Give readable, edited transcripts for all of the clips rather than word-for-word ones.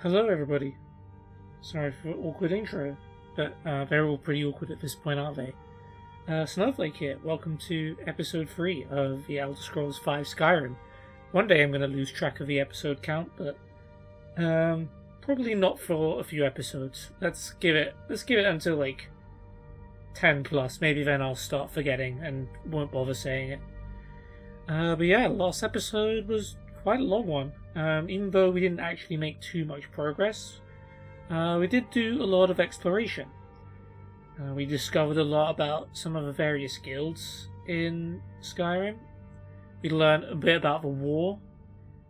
Hello everybody. Sorry for the awkward intro, but they're all pretty awkward at this point, aren't they? Snowflake here. Welcome to episode 3 of the Elder Scrolls V Skyrim. One day I'm going to lose track of the episode count, but probably not for a few episodes. Let's give it until like 10 plus. Maybe then I'll start forgetting and won't bother saying it. But yeah, last episode was quite a long one. Even though we didn't actually make too much progress, we did do a lot of exploration. We discovered a lot about some of the various guilds in Skyrim. We learned a bit about the war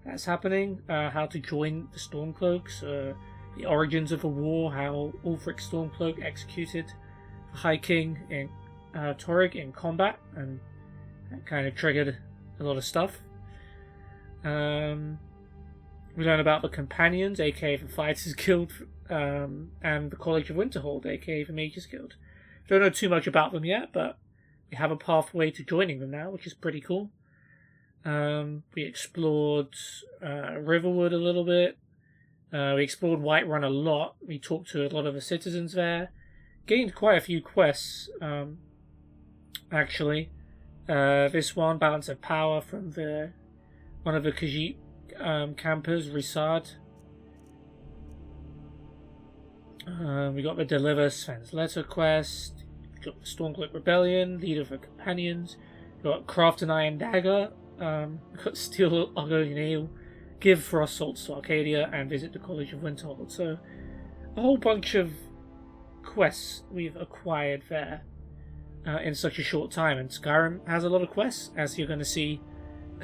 that's happening, how to join the Stormcloaks, the origins of the war, how Ulfric Stormcloak executed the High King in Torrig in combat, and that kind of triggered a lot of stuff. We learn about the Companions, aka the Fighters Guild, and the College of Winterhold, aka the Mages Guild. Don't know too much about them yet, but we have a pathway to joining them now, which is pretty cool. We explored Riverwood a little bit. We explored Whiterun a lot. We talked to a lot of the citizens there. Gained quite a few quests, actually. This one, Balance of Power, from one of the Khajiit campers, Risad. We got the Deliver Sven's Letter quest. We got the Stormcloak Rebellion, Leader of the Companions. We got Craft an Iron Dagger. We got Steal Argonian Ale, Give Frost Salts to Arcadia, and Visit the College of Winterhold. So, a whole bunch of quests we've acquired there in such a short time. And Skyrim has a lot of quests, as you're going to see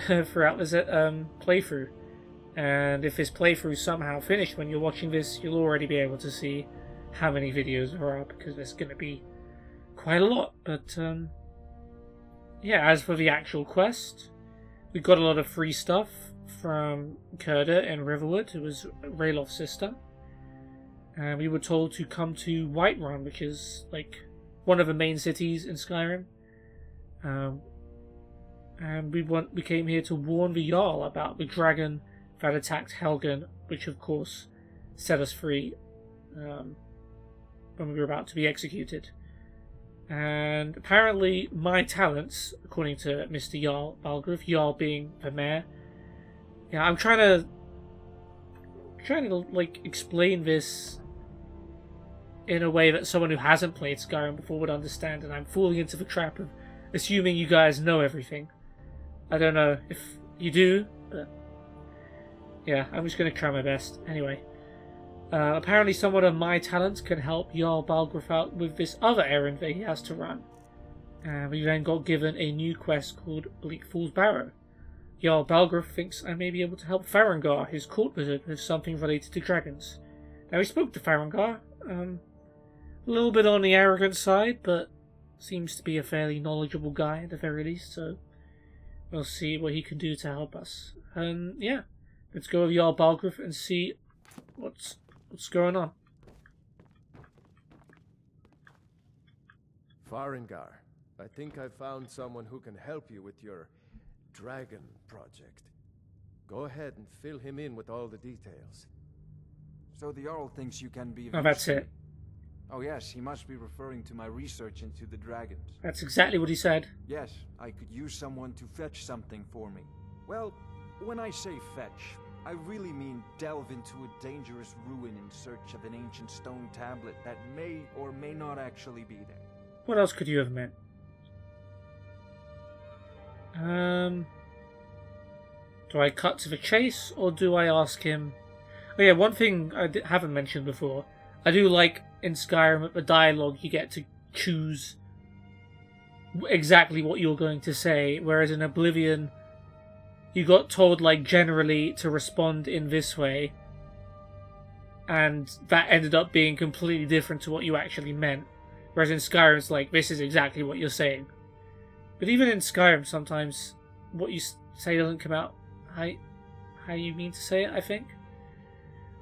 throughout this playthrough. And if this playthrough is somehow finished when you're watching this, you'll already be able to see how many videos there are, because there's going to be quite a lot. But yeah, as for the actual quest, we got a lot of free stuff from Kurda in Riverwood, who was Raylof's sister. And we were told to come to Whiterun, which is like one of the main cities in Skyrim. And we came here to warn the Jarl about the dragon that attacked Helgen, which of course set us free when we were about to be executed. And apparently my talents, according to Mr. Jarl Balgruuf, Jarl being the mayor, yeah, I'm trying to like explain this in a way that someone who hasn't played Skyrim before would understand, and I'm falling into the trap of assuming you guys know everything. I don't know if you do, but yeah, I'm just going to try my best. Anyway, apparently someone of my talents can help Jarl Balgruuf out with this other errand that he has to run. We then got given a new quest called Bleak Falls Barrow. Jarl Balgruuf thinks I may be able to help Farengar, his court wizard, with something related to dragons. Now, we spoke to Farengar, a little bit on the arrogant side, but seems to be a fairly knowledgeable guy at the very least, so we'll see what he can do to help us. Yeah. Let's go with Jarl Balgruuf and see what's going on. Farengar, I think I found someone who can help you with your dragon project. Go ahead and fill him in with all the details. So the Jarl thinks you can be... Oh, that's it. Oh yes, he must be referring to my research into the dragons. That's exactly what he said. Yes, I could use someone to fetch something for me. Well, when I say fetch, I really mean delve into a dangerous ruin in search of an ancient stone tablet that may or may not actually be there. What else could you have meant? Do I cut to the chase, or do I ask him... Oh yeah, one thing I haven't mentioned before. I do like in Skyrim at the dialogue you get to choose exactly what you're going to say, whereas in Oblivion you got told like generally to respond in this way, and that ended up being completely different to what you actually meant. Whereas in Skyrim it's like, this is exactly what you're saying. But even in Skyrim sometimes what you say doesn't come out how you mean to say it, I think.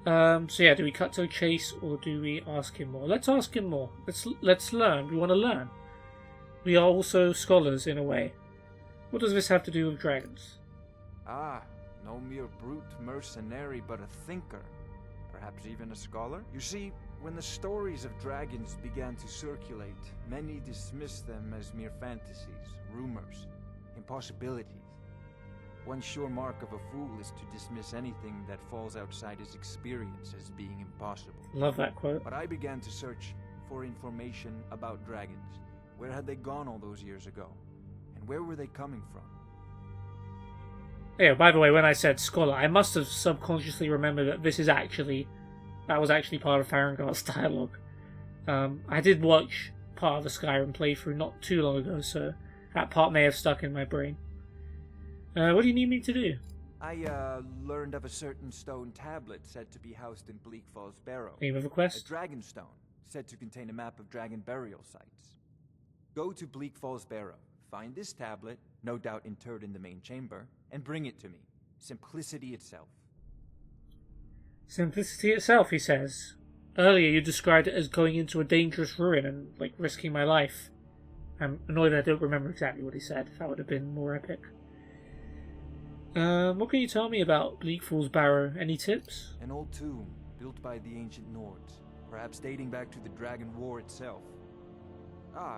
So yeah, do we cut to a chase or do we ask him more? Let's ask him more. Let's learn. We want to learn. We are also scholars in a way. What does this have to do with dragons? Ah, No mere brute mercenary, but a thinker. Perhaps even a scholar? You see, when the stories of dragons began to circulate, many dismissed them as mere fantasies, rumors, impossibilities. One sure mark of a fool is to dismiss anything that falls outside his experience as being impossible. Love that quote. But I began to search for information about dragons. Where had they gone all those years ago? And where were they coming from? Yeah, by the way, when I said scholar, I must have subconsciously remembered that that was actually part of Farengar's dialogue. I did watch part of the Skyrim playthrough not too long ago, so that part may have stuck in my brain. What do you need me to do? I learned of a certain stone tablet said to be housed in Bleak Falls Barrow. Name of a A quest? Dragonstone, said to contain a map of dragon burial sites. Go to Bleak Falls Barrow, find this tablet, no doubt interred in the main chamber, and bring it to me. Simplicity itself. Simplicity itself, he says. Earlier you described it as going into a dangerous ruin and, risking my life. I'm annoyed I don't remember exactly what he said. That would have been more epic. What can you tell me about Bleak Falls Barrow? Any tips? An old tomb, built by the ancient Nords, perhaps dating back to the Dragon War itself.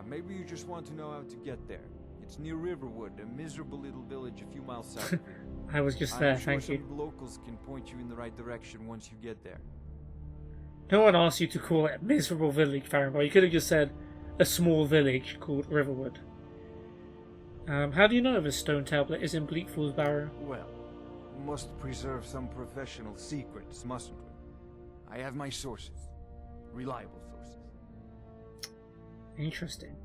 Maybe you just want to know how to get there. It's near Riverwood, a miserable little village a few miles south of here. I was just there, I'm sure thank some you. of the locals can point you in the right direction once you get there. No one asked you to call it a miserable village, Farengar. You could have just said a small village called Riverwood. How do you know this stone tablet is in Bleak Falls Barrow? Well, must preserve some professional secrets, mustn't we? I have my sources. Reliable sources. Interesting.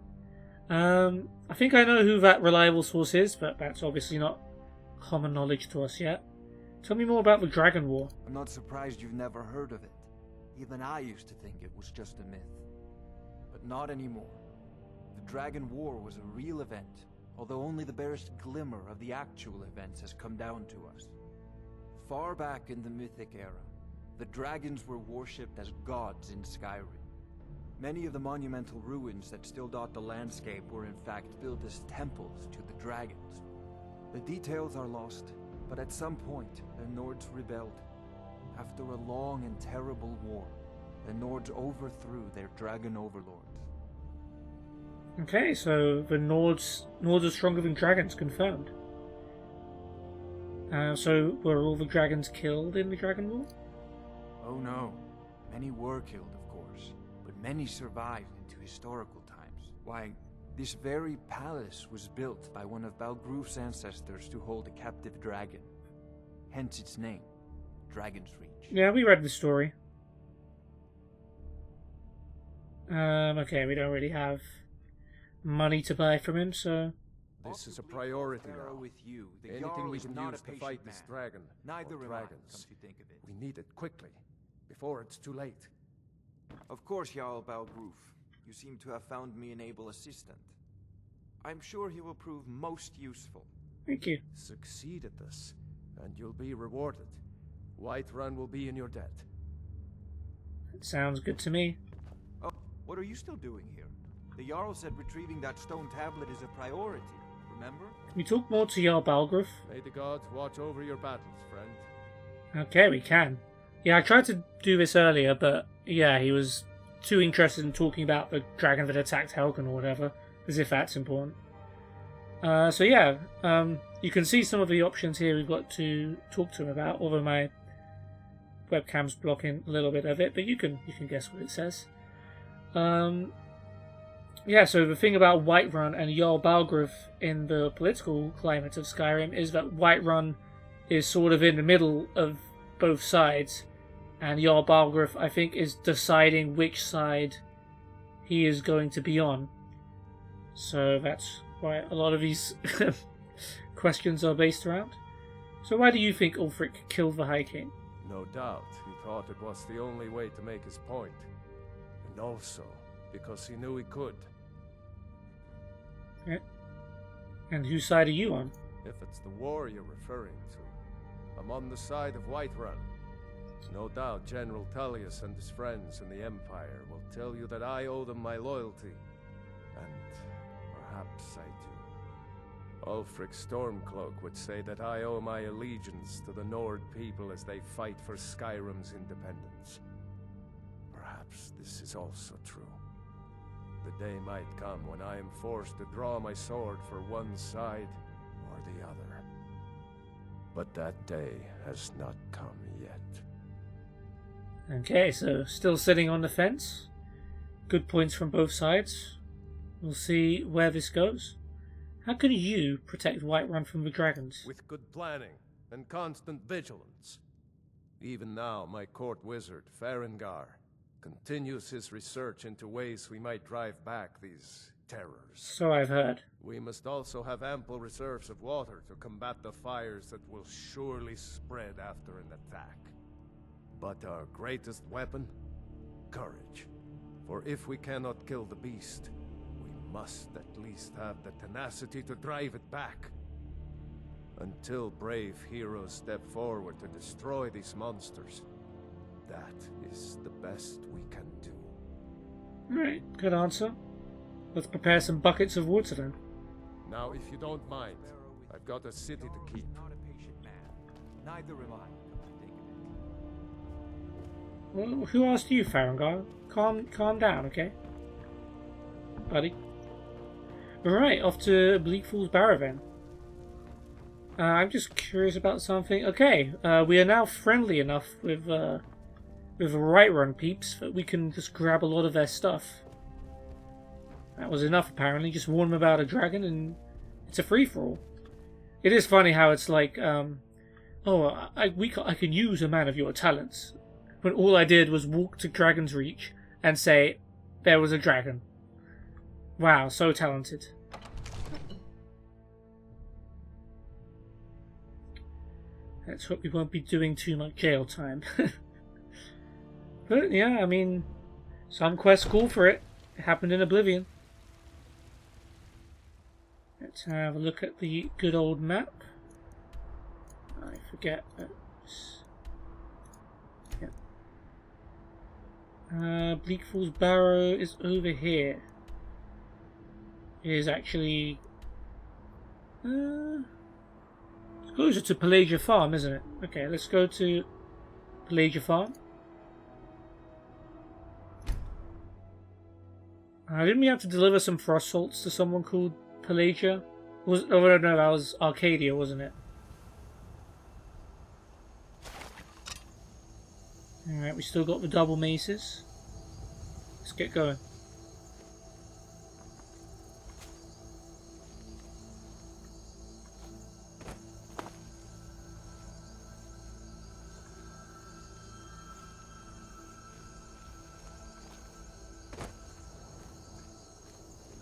I think I know who that reliable source is, but that's obviously not common knowledge to us yet. Tell me more about the Dragon War. I'm not surprised you've never heard of it. Even I used to think it was just a myth. But not anymore. The Dragon War was a real event, although only the barest glimmer of the actual events has come down to us. Far back in the Mythic era, the dragons were worshipped as gods in Skyrim. Many of the monumental ruins that still dot the landscape were in fact built as temples to the dragons. The details are lost, but at some point, the Nords rebelled. After a long and terrible war, the Nords overthrew their dragon overlords. Okay, so the Nords are stronger than dragons, confirmed. So were all the dragons killed in the Dragon War? Oh no, many were killed, of course, but many survived into historical times. Why, this very palace was built by one of Balgruf's ancestors to hold a captive dragon. Hence its name, Dragon's Reach. Yeah, we read the story. Okay, we don't really have money to buy from him, so... This is a priority now. With you. The Anything Jarl we is can not use a to patient fight this man. dragon, Neither or am I, dragons. come to think of it. We need it quickly, before it's too late. Of course, Jarl Balgruf. You seem to have found me an able assistant. I'm sure he will prove most useful. Thank you. Succeed at this, and you'll be rewarded. Whiterun will be in your debt. Sounds good to me. Oh, what are you still doing here? The Jarl said retrieving that stone tablet is a priority, remember? Can we talk more to Jarl Balgruf? May the gods watch over your battles, friend. Okay, we can. Yeah, I tried to do this earlier, but yeah, he was too interested in talking about the dragon that attacked Helgen or whatever, as if that's important. So yeah, you can see some of the options here we've got to talk to him about, although my webcam's blocking a little bit of it, but you can guess what it says. Yeah, so the thing about Whiterun and Jarl Balgruf in the political climate of Skyrim is that Whiterun is sort of in the middle of both sides, and Jarl Balgruf, I think, is deciding which side he is going to be on. So that's why a lot of these questions are based around. So why do you think Ulfric killed the High King? No doubt he thought it was the only way to make his point. And also because he knew he could. Yeah. And whose side are you on? If it's the war you're referring to, I'm on the side of Whiterun. No doubt General Tullius and his friends in the Empire will tell you that I owe them my loyalty. And perhaps I do. Ulfric Stormcloak would say that I owe my allegiance to the Nord people as they fight for Skyrim's independence. Perhaps this is also true. The day might come when I am forced to draw my sword for one side or the other. But that day has not come yet. Okay, so still sitting on the fence. Good points from both sides. We'll see where this goes. How can you protect Whiterun from the dragons? With good planning and constant vigilance. Even now, my court wizard, Farengar, continues his research into ways we might drive back these terrors. So I've heard. We must also have ample reserves of water to combat the fires that will surely spread after an attack. But our greatest weapon? Courage. For if we cannot kill the beast, we must at least have the tenacity to drive it back. Until brave heroes step forward to destroy these monsters, that is the best we can do. Right, good answer. Let's prepare some buckets of water then. Now, if you don't mind, I've got a city to keep. Not a patient man. Neither am I. Well, who asked you, Farengar? Calm down, okay? Buddy. Alright, off to Bleak Falls Barrow then. I'm just curious about something. Okay, we are now friendly enough with Whiterun peeps that we can just grab a lot of their stuff. That was enough, apparently. Just warn them about a dragon and it's a free-for-all. It is funny how it's like, I can use a man of your talents. When all I did was walk to Dragon's Reach and say, there was a dragon. Wow, so talented. Let's hope we won't be doing too much jail time. But yeah, I mean, some quests call for it. It happened in Oblivion. Let's have a look at the good old map. I forget. Bleak Falls Barrow is over here. It is actually it's closer to Pelagia Farm, isn't it? Okay, let's go to Pelagia Farm. Didn't we have to deliver some frost salts to someone called Pelagia? Oh no, that was Arcadia, wasn't it? Alright, we still got the double maces. Let's get going.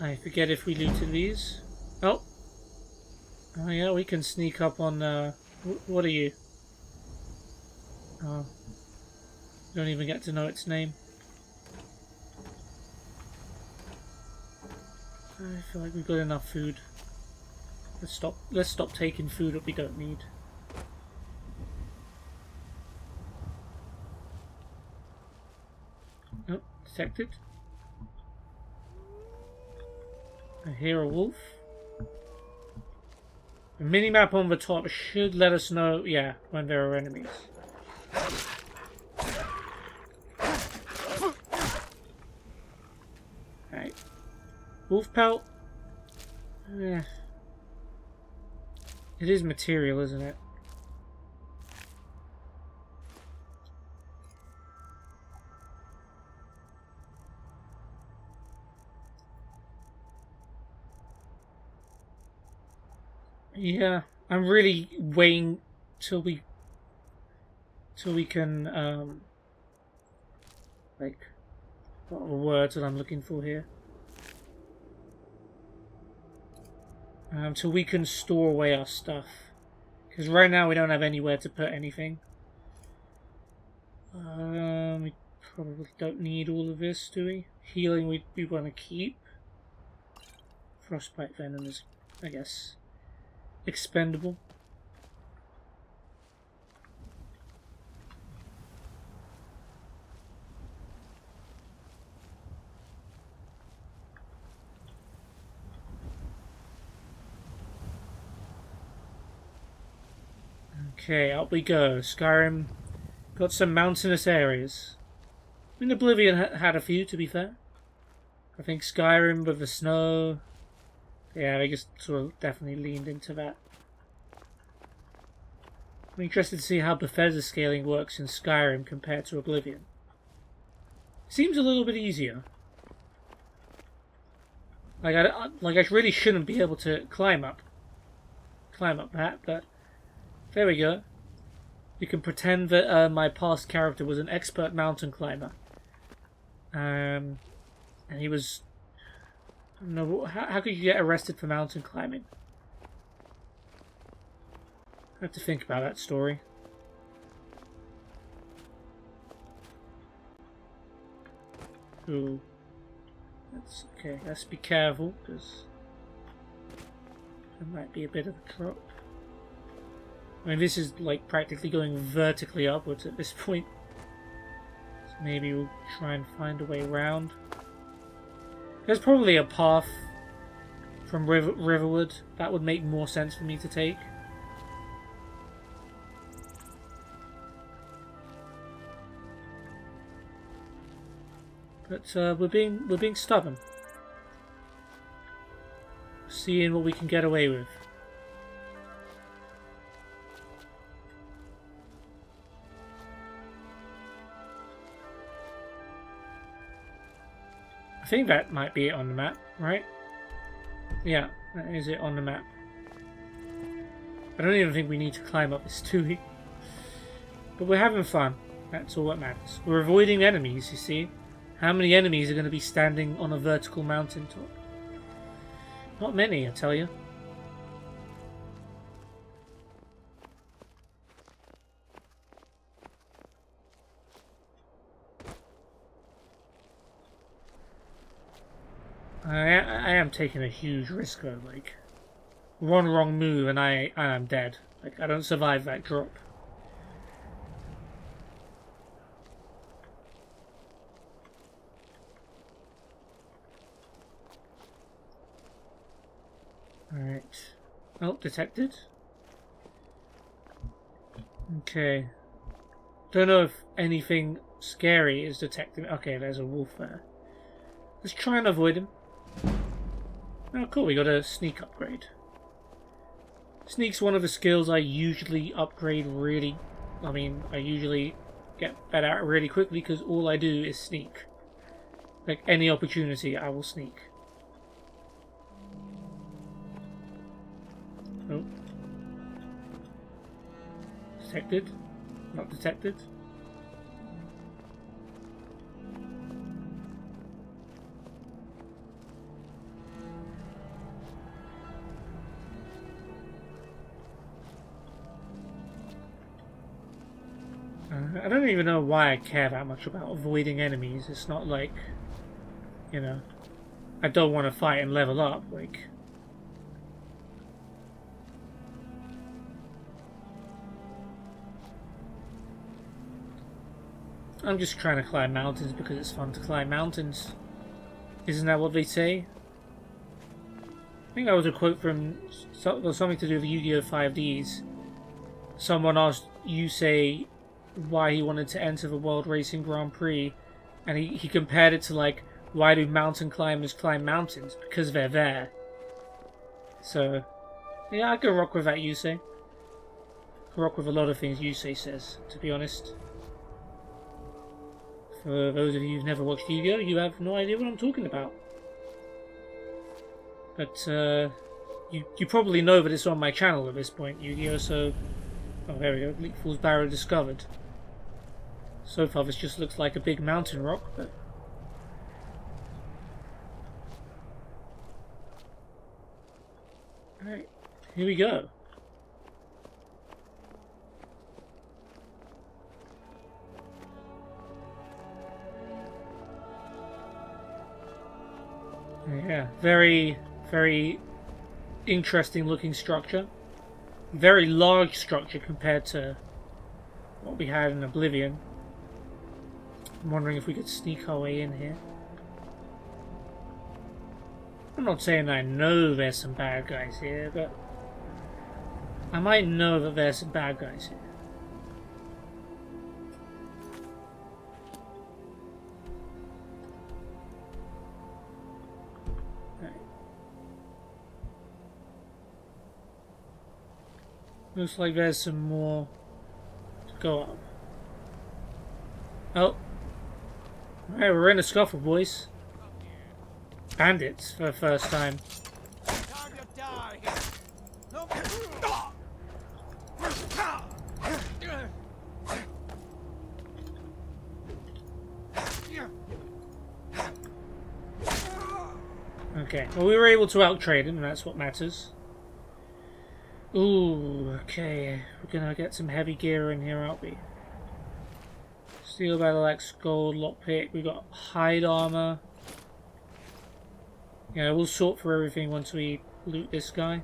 I forget if we looted these. Oh! Oh yeah, we can sneak up on, what are you? Oh. Don't even get to know its name. I feel like we've got enough food. Let's stop taking food that we don't need. Oh, detected. I hear a wolf. The minimap on the top should let us know, yeah, when there are enemies. Right. Wolf pelt. It is material, isn't it? Yeah, I'm really waiting till we can like, what are the words that I'm looking for here? Till we can store away our stuff, because right now we don't have anywhere to put anything. We probably don't need all of this, do we? Healing we want to keep. Frostbite venom is, I guess, expendable. Okay, up we go. Skyrim got some mountainous areas. I mean, Oblivion had a few, to be fair. I think Skyrim with the snow... Yeah, they just sort of definitely leaned into that. I'm interested to see how Bethesda scaling works in Skyrim compared to Oblivion. Seems a little bit easier. Like I really shouldn't be able to climb up that, but there we go. You can pretend that my past character was an expert mountain climber, and he was. I don't know how could you get arrested for mountain climbing? I have to think about that story. Ooh. That's okay. Let's be careful because there might be a bit of a drop. I mean, this is like practically going vertically upwards at this point. So maybe we'll try and find a way around. There's probably a path from riverward that would make more sense for me to take. But we're being stubborn. Seeing what we can get away with. I think that might be it on the map, right? Yeah, that is it on the map. I don't even think we need to climb up this too. But we're having fun. That's all that matters. We're avoiding enemies, you see. How many enemies are going to be standing on a vertical mountain top? Not many, I tell you. I am taking a huge risk though, like one wrong move and I am dead. Like I don't survive that drop. Alright. Oh, detected. Okay. Don't know if anything scary is detected. Okay, there's a wolf there. Let's try and avoid him. Oh, cool, we got a sneak upgrade. Sneak's one of the skills I usually upgrade really... I usually get better at really quickly because all I do is sneak. Like, any opportunity, I will sneak. Oh. Detected? Not detected? I don't even know why I care that much about avoiding enemies. It's not like, you know, I don't want to fight and level up, like... I'm just trying to climb mountains because it's fun to climb mountains. Isn't that what they say? I think that was a quote from something to do with Yu-Gi-Oh! 5Ds. Someone asked Yusei why he wanted to enter the World Racing Grand Prix, and he compared it to like, why do mountain climbers climb mountains? Because they're there. So, yeah, I could rock with that Yusei. Rock with a lot of things Yusei says, to be honest. For those of you who've never watched Yu-Gi-Oh!, you have no idea what I'm talking about. But, you probably know that it's on my channel at this point, Yu-Gi-Oh!, so... Oh, there we go, Bleak Falls Barrow discovered. So far this just looks like a big mountain rock, but... Alright, here we go. Yeah, very, very interesting looking structure. Very large structure compared to what we had in Oblivion. I'm wondering if we could sneak our way in here. I'm not saying I know there's some bad guys here, but I might know that there's some bad guys here. Right. Looks like there's some more to go up. Oh. Alright, we're in a scuffle, boys. Bandits for the first time. Time to die. No. Okay, well we were able to out-trade him, and that's what matters. Ooh, okay. We're gonna get some heavy gear in here, aren't we? Steel battle axe, gold, lockpick, we got hide armor. Yeah, we'll sort for everything once we loot this guy.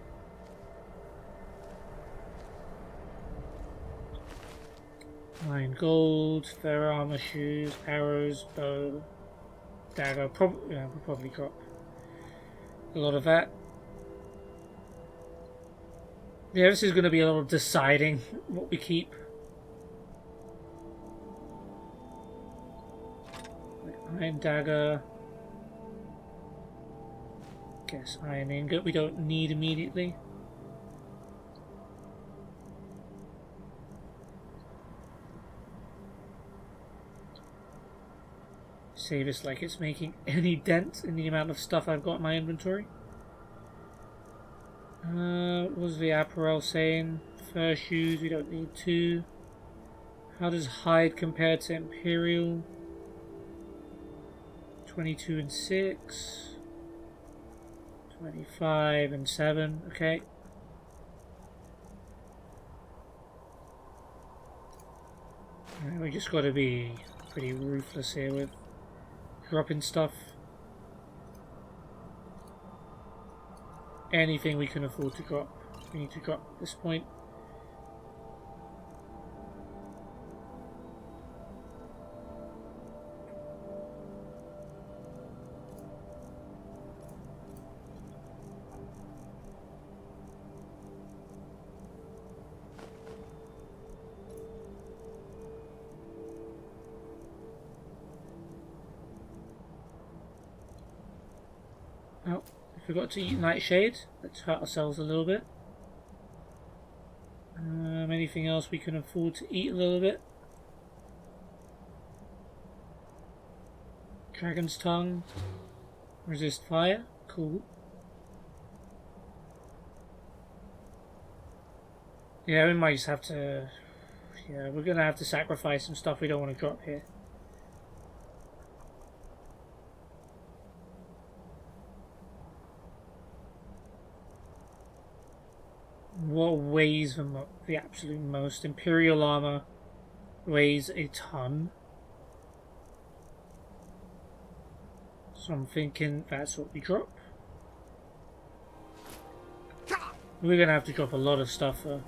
Iron gold, fair armor, shoes, arrows, bow, dagger. Yeah, we'll probably drop a lot of that. Yeah, this is going to be a lot of deciding what we keep. Iron dagger. Guess iron ingot we don't need immediately. Save this like it's making any dent in the amount of stuff I've got in my inventory. What was the apparel saying? Fur shoes, we don't need 2. How does hide compare to Imperial? 22 and 6. 25 and 7, okay. We just got to be pretty ruthless here with dropping stuff. Anything we can afford to drop, we need to drop at this point. Oh, we forgot to eat Nightshade. Let's hurt ourselves a little bit. Anything else we can afford to eat a little bit? Dragon's Tongue. Resist fire. Cool. Yeah, we might just have to... Yeah, we're going to have to sacrifice some stuff we don't want to drop here. What weighs the absolute most? Imperial armor weighs a ton. So I'm thinking that's what we drop. We're going to have to drop a lot of stuff though.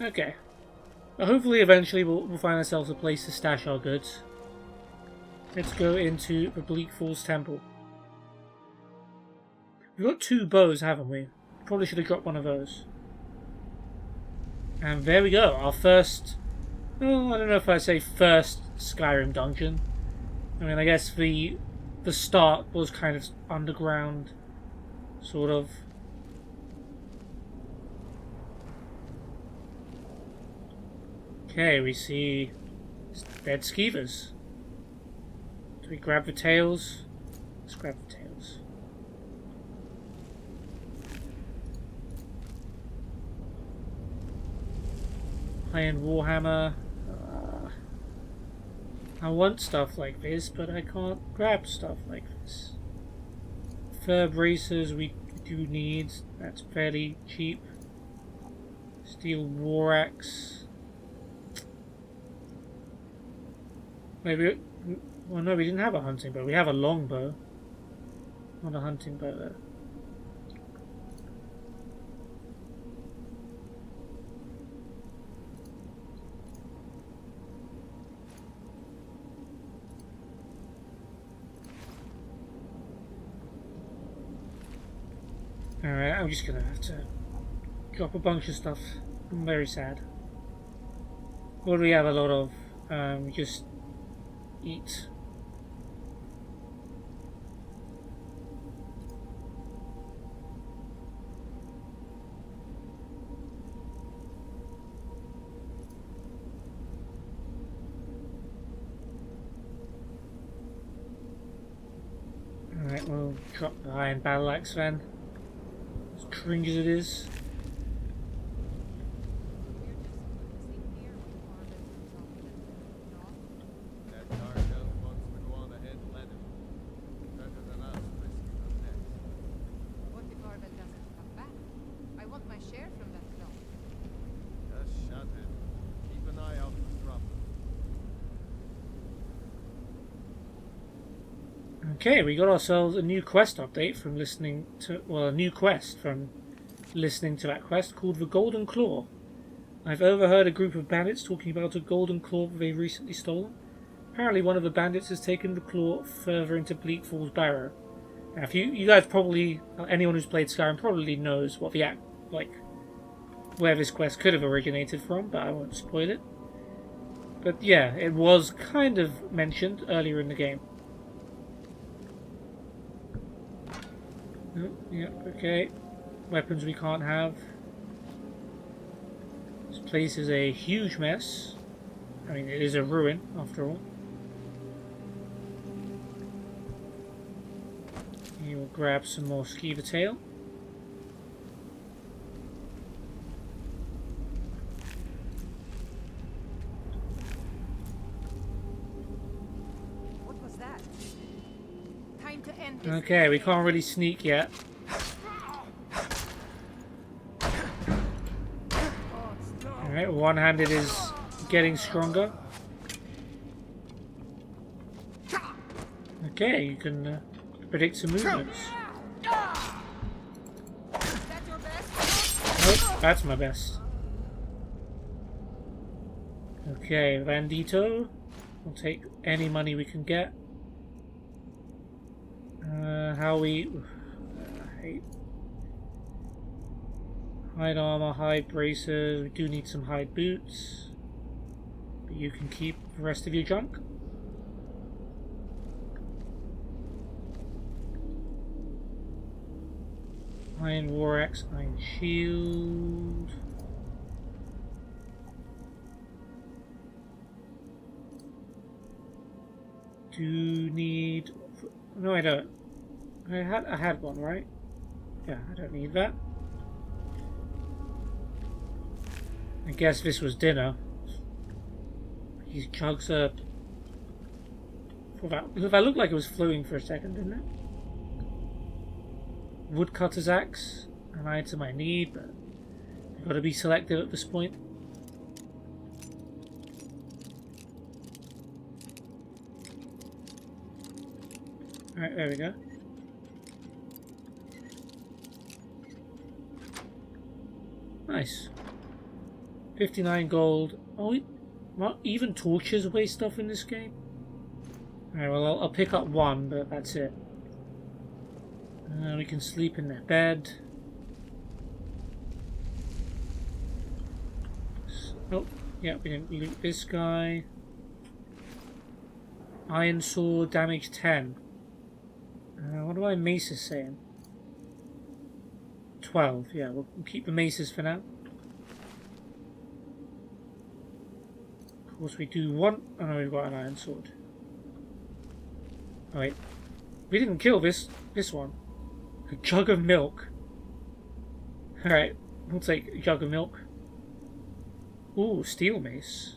Okay. But hopefully eventually we'll find ourselves a place to stash our goods. Let's go into the Bleak Falls Temple. We've got 2 bows, haven't we? Probably should have dropped one of those. And there we go, our first... Oh, I don't know if I say first Skyrim dungeon. I mean, I guess the start was kind of underground, sort of. Okay, we see dead skeevers. Do we grab the tails? Let's grab the tails. Iron Warhammer. I want stuff like this, but I can't grab stuff like this. Fur bracers we do need. That's fairly cheap. Steel war axe. Maybe. Well, no, we didn't have a hunting bow. We have a longbow. Not a hunting bow though. Alright, I'm just gonna have to drop a bunch of stuff. I'm very sad. What do we have a lot of? Just eat. Alright, we'll drop the iron battle axe then. As cringe as it is. That dark elf wants to go on ahead, let him. Better than us risking the next. What if Arvel doesn't come back? I want my share from that clock. Just shut it. Keep an eye out for trouble. Okay, we got ourselves a new quest update from listening to, well, a new quest from listening to that quest called the Golden Claw. I've overheard a group of bandits talking about a golden claw that they've recently stolen. Apparently one of the bandits has taken the claw further into Bleak Falls Barrow. Now, if you guys probably, anyone who's played Skyrim probably knows what the where this quest could have originated from, but I won't spoil it. But yeah, it was kind of mentioned earlier in the game. Oh, yeah, okay. Weapons we can't have. This place is a huge mess. I mean, it is a ruin, after all. You will grab some more skeever tail. What was that? Time to end this. Okay, we can't really sneak yet. Alright, one-handed is getting stronger. Okay, you can predict some movements. Is that your best? Nope, that's my best. Okay, Bandito. We'll take any money we can get. How we... Hide armor, hide braces. We do need some hide boots. But you can keep the rest of your junk. Iron war axe, iron shield. Do need... No, I don't. I had one, right? Yeah, I don't need that. I guess this was dinner. These jugs are... That looked like it was floating for a second, didn't it? Woodcutter's axe, an item I need, but I've got to be selective at this point. Alright, there we go. Nice. 59 gold. Oh, what? Even torches weigh stuff in this game? Alright, well, I'll pick up one, but that's it. We can sleep in their bed. Oh, yeah, we didn't loot this guy. Iron sword, damage 10. What do my maces saying? 12, yeah, we'll keep the maces for now. Of course we do want... Oh no, we've got an iron sword. Oh wait, we didn't kill this one. A jug of milk. Alright, we'll take a jug of milk. Ooh, steel mace.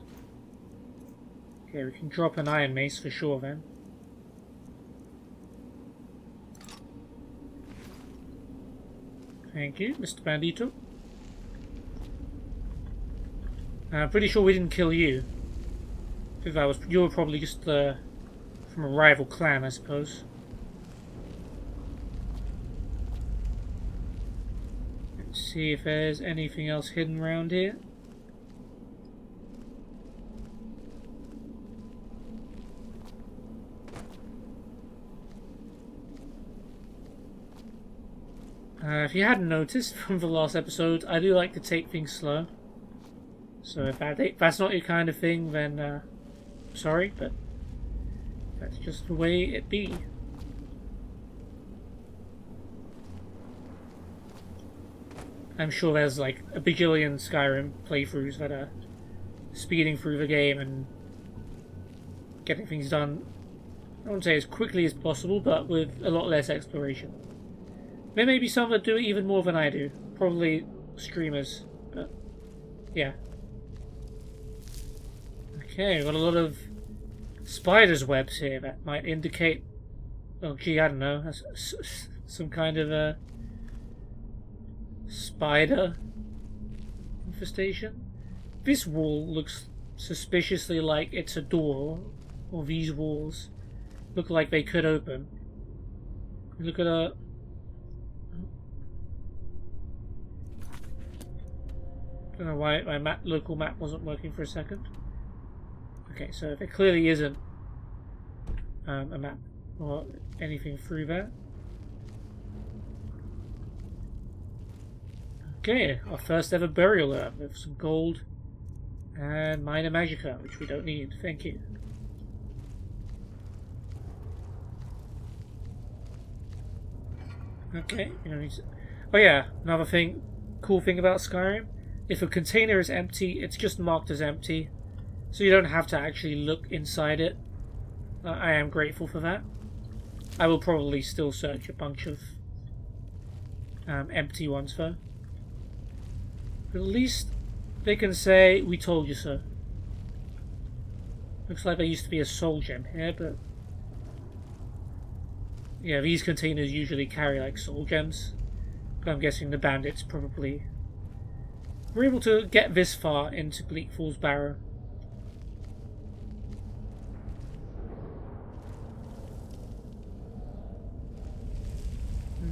Okay, we can drop an iron mace for sure then. Thank you, Mr. Bandito. I'm pretty sure we didn't kill you. If that was, you were probably just from a rival clan, I suppose. Let's see if there's anything else hidden around here. If you hadn't noticed from the last episode, I do like to take things slow. So if that's not your kind of thing, then sorry, but that's just the way it be. I'm sure there's like a bajillion Skyrim playthroughs that are speeding through the game and getting things done, I wouldn't say as quickly as possible, but with a lot less exploration. There may be some that do it even more than I do. Probably streamers, but yeah. Okay, got a lot of spiders' webs here that might indicate... Oh gee, I don't know. That's some kind of a spider infestation. This wall looks suspiciously like it's a door, or these walls look like they could open. Look at a... I don't know why my local map wasn't working for a second. Okay, so there clearly isn't a map or anything through there. Okay, our first ever burial urn with some gold and minor magica, which we don't need. Thank you. Okay, you don't need to... Oh yeah, another thing, cool thing about Skyrim. If a container is empty, it's just marked as empty. So you don't have to actually look inside it. I am grateful for that. I will probably still search a bunch of empty ones though. But at least they can say, we told you so. Looks like there used to be a soul gem here, but... Yeah, these containers usually carry like soul gems. But I'm guessing the bandits probably were able to get this far into Bleak Falls Barrow.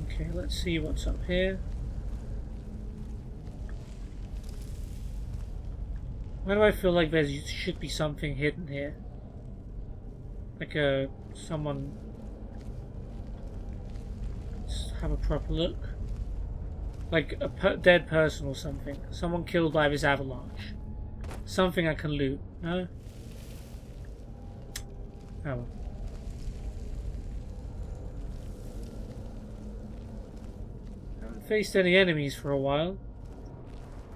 Okay, let's see what's up here. Why do I feel like there should be something hidden here? Like someone... Let's have a proper look. Like a dead person or something. Someone killed by this avalanche. Something I can loot, no? Oh well. Haven't faced any enemies for a while.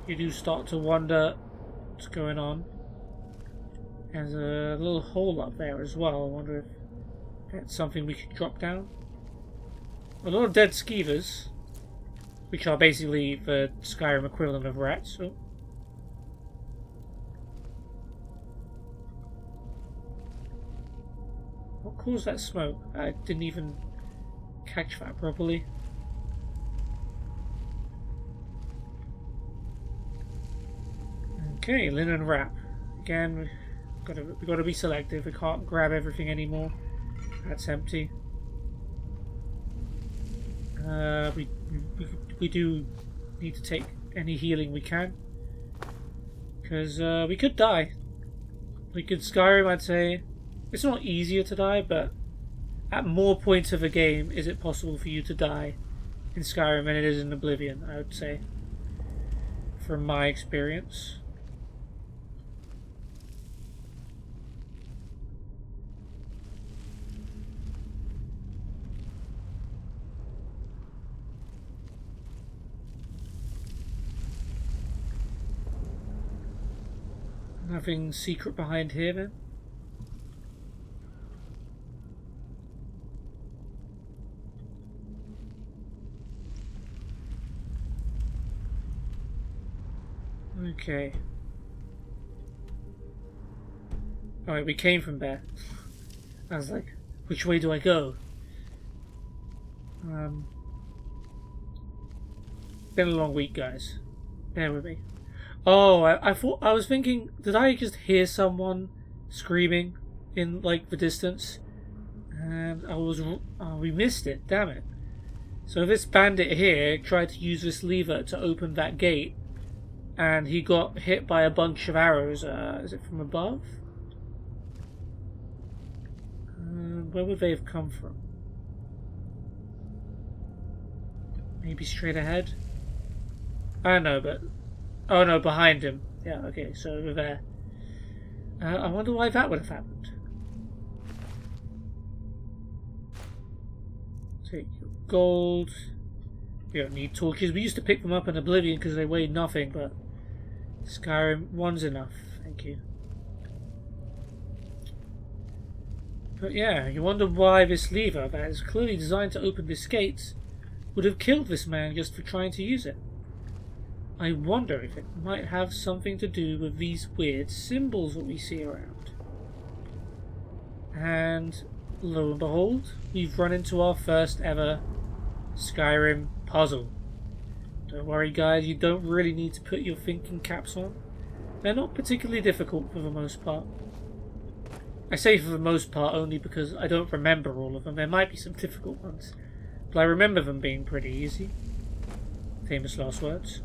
You do start to wonder what's going on. There's a little hole up there as well. I wonder if that's something we could drop down. A lot of dead skeevers, which are basically the Skyrim equivalent of rats. Oh. What caused that smoke? I didn't even catch that properly. Okay, linen wrap. Again, we've got to be selective. We can't grab everything anymore. That's empty. We do need to take any healing we can, because we could die. Like in Skyrim, I'd say it's not easier to die, but at more points of the game is it possible for you to die in Skyrim than it is in Oblivion, I would say, from my experience. Nothing secret behind here then? Okay. Alright, we came from there. I was like, which way do I go? Been a long week, guys. Bear with me. Oh, I was thinking, did I just hear someone screaming in, like, the distance? And we missed it, damn it. So this bandit here tried to use this lever to open that gate, and he got hit by a bunch of arrows. Is it from above? Where would they have come from? Maybe straight ahead? I don't know, but... Oh no, behind him. Yeah, okay, so over there. I wonder why that would have happened. Take your gold. We don't need torches. We used to pick them up in Oblivion because they weighed nothing, but Skyrim, one's enough. Thank you. But yeah, you wonder why this lever that is clearly designed to open this gate would have killed this man just for trying to use it. I wonder if it might have something to do with these weird symbols that we see around. And lo and behold, we've run into our first ever Skyrim puzzle. Don't worry guys, you don't really need to put your thinking caps on. They're not particularly difficult for the most part. I say for the most part only because I don't remember all of them. There might be some difficult ones, but I remember them being pretty easy. Famous last words.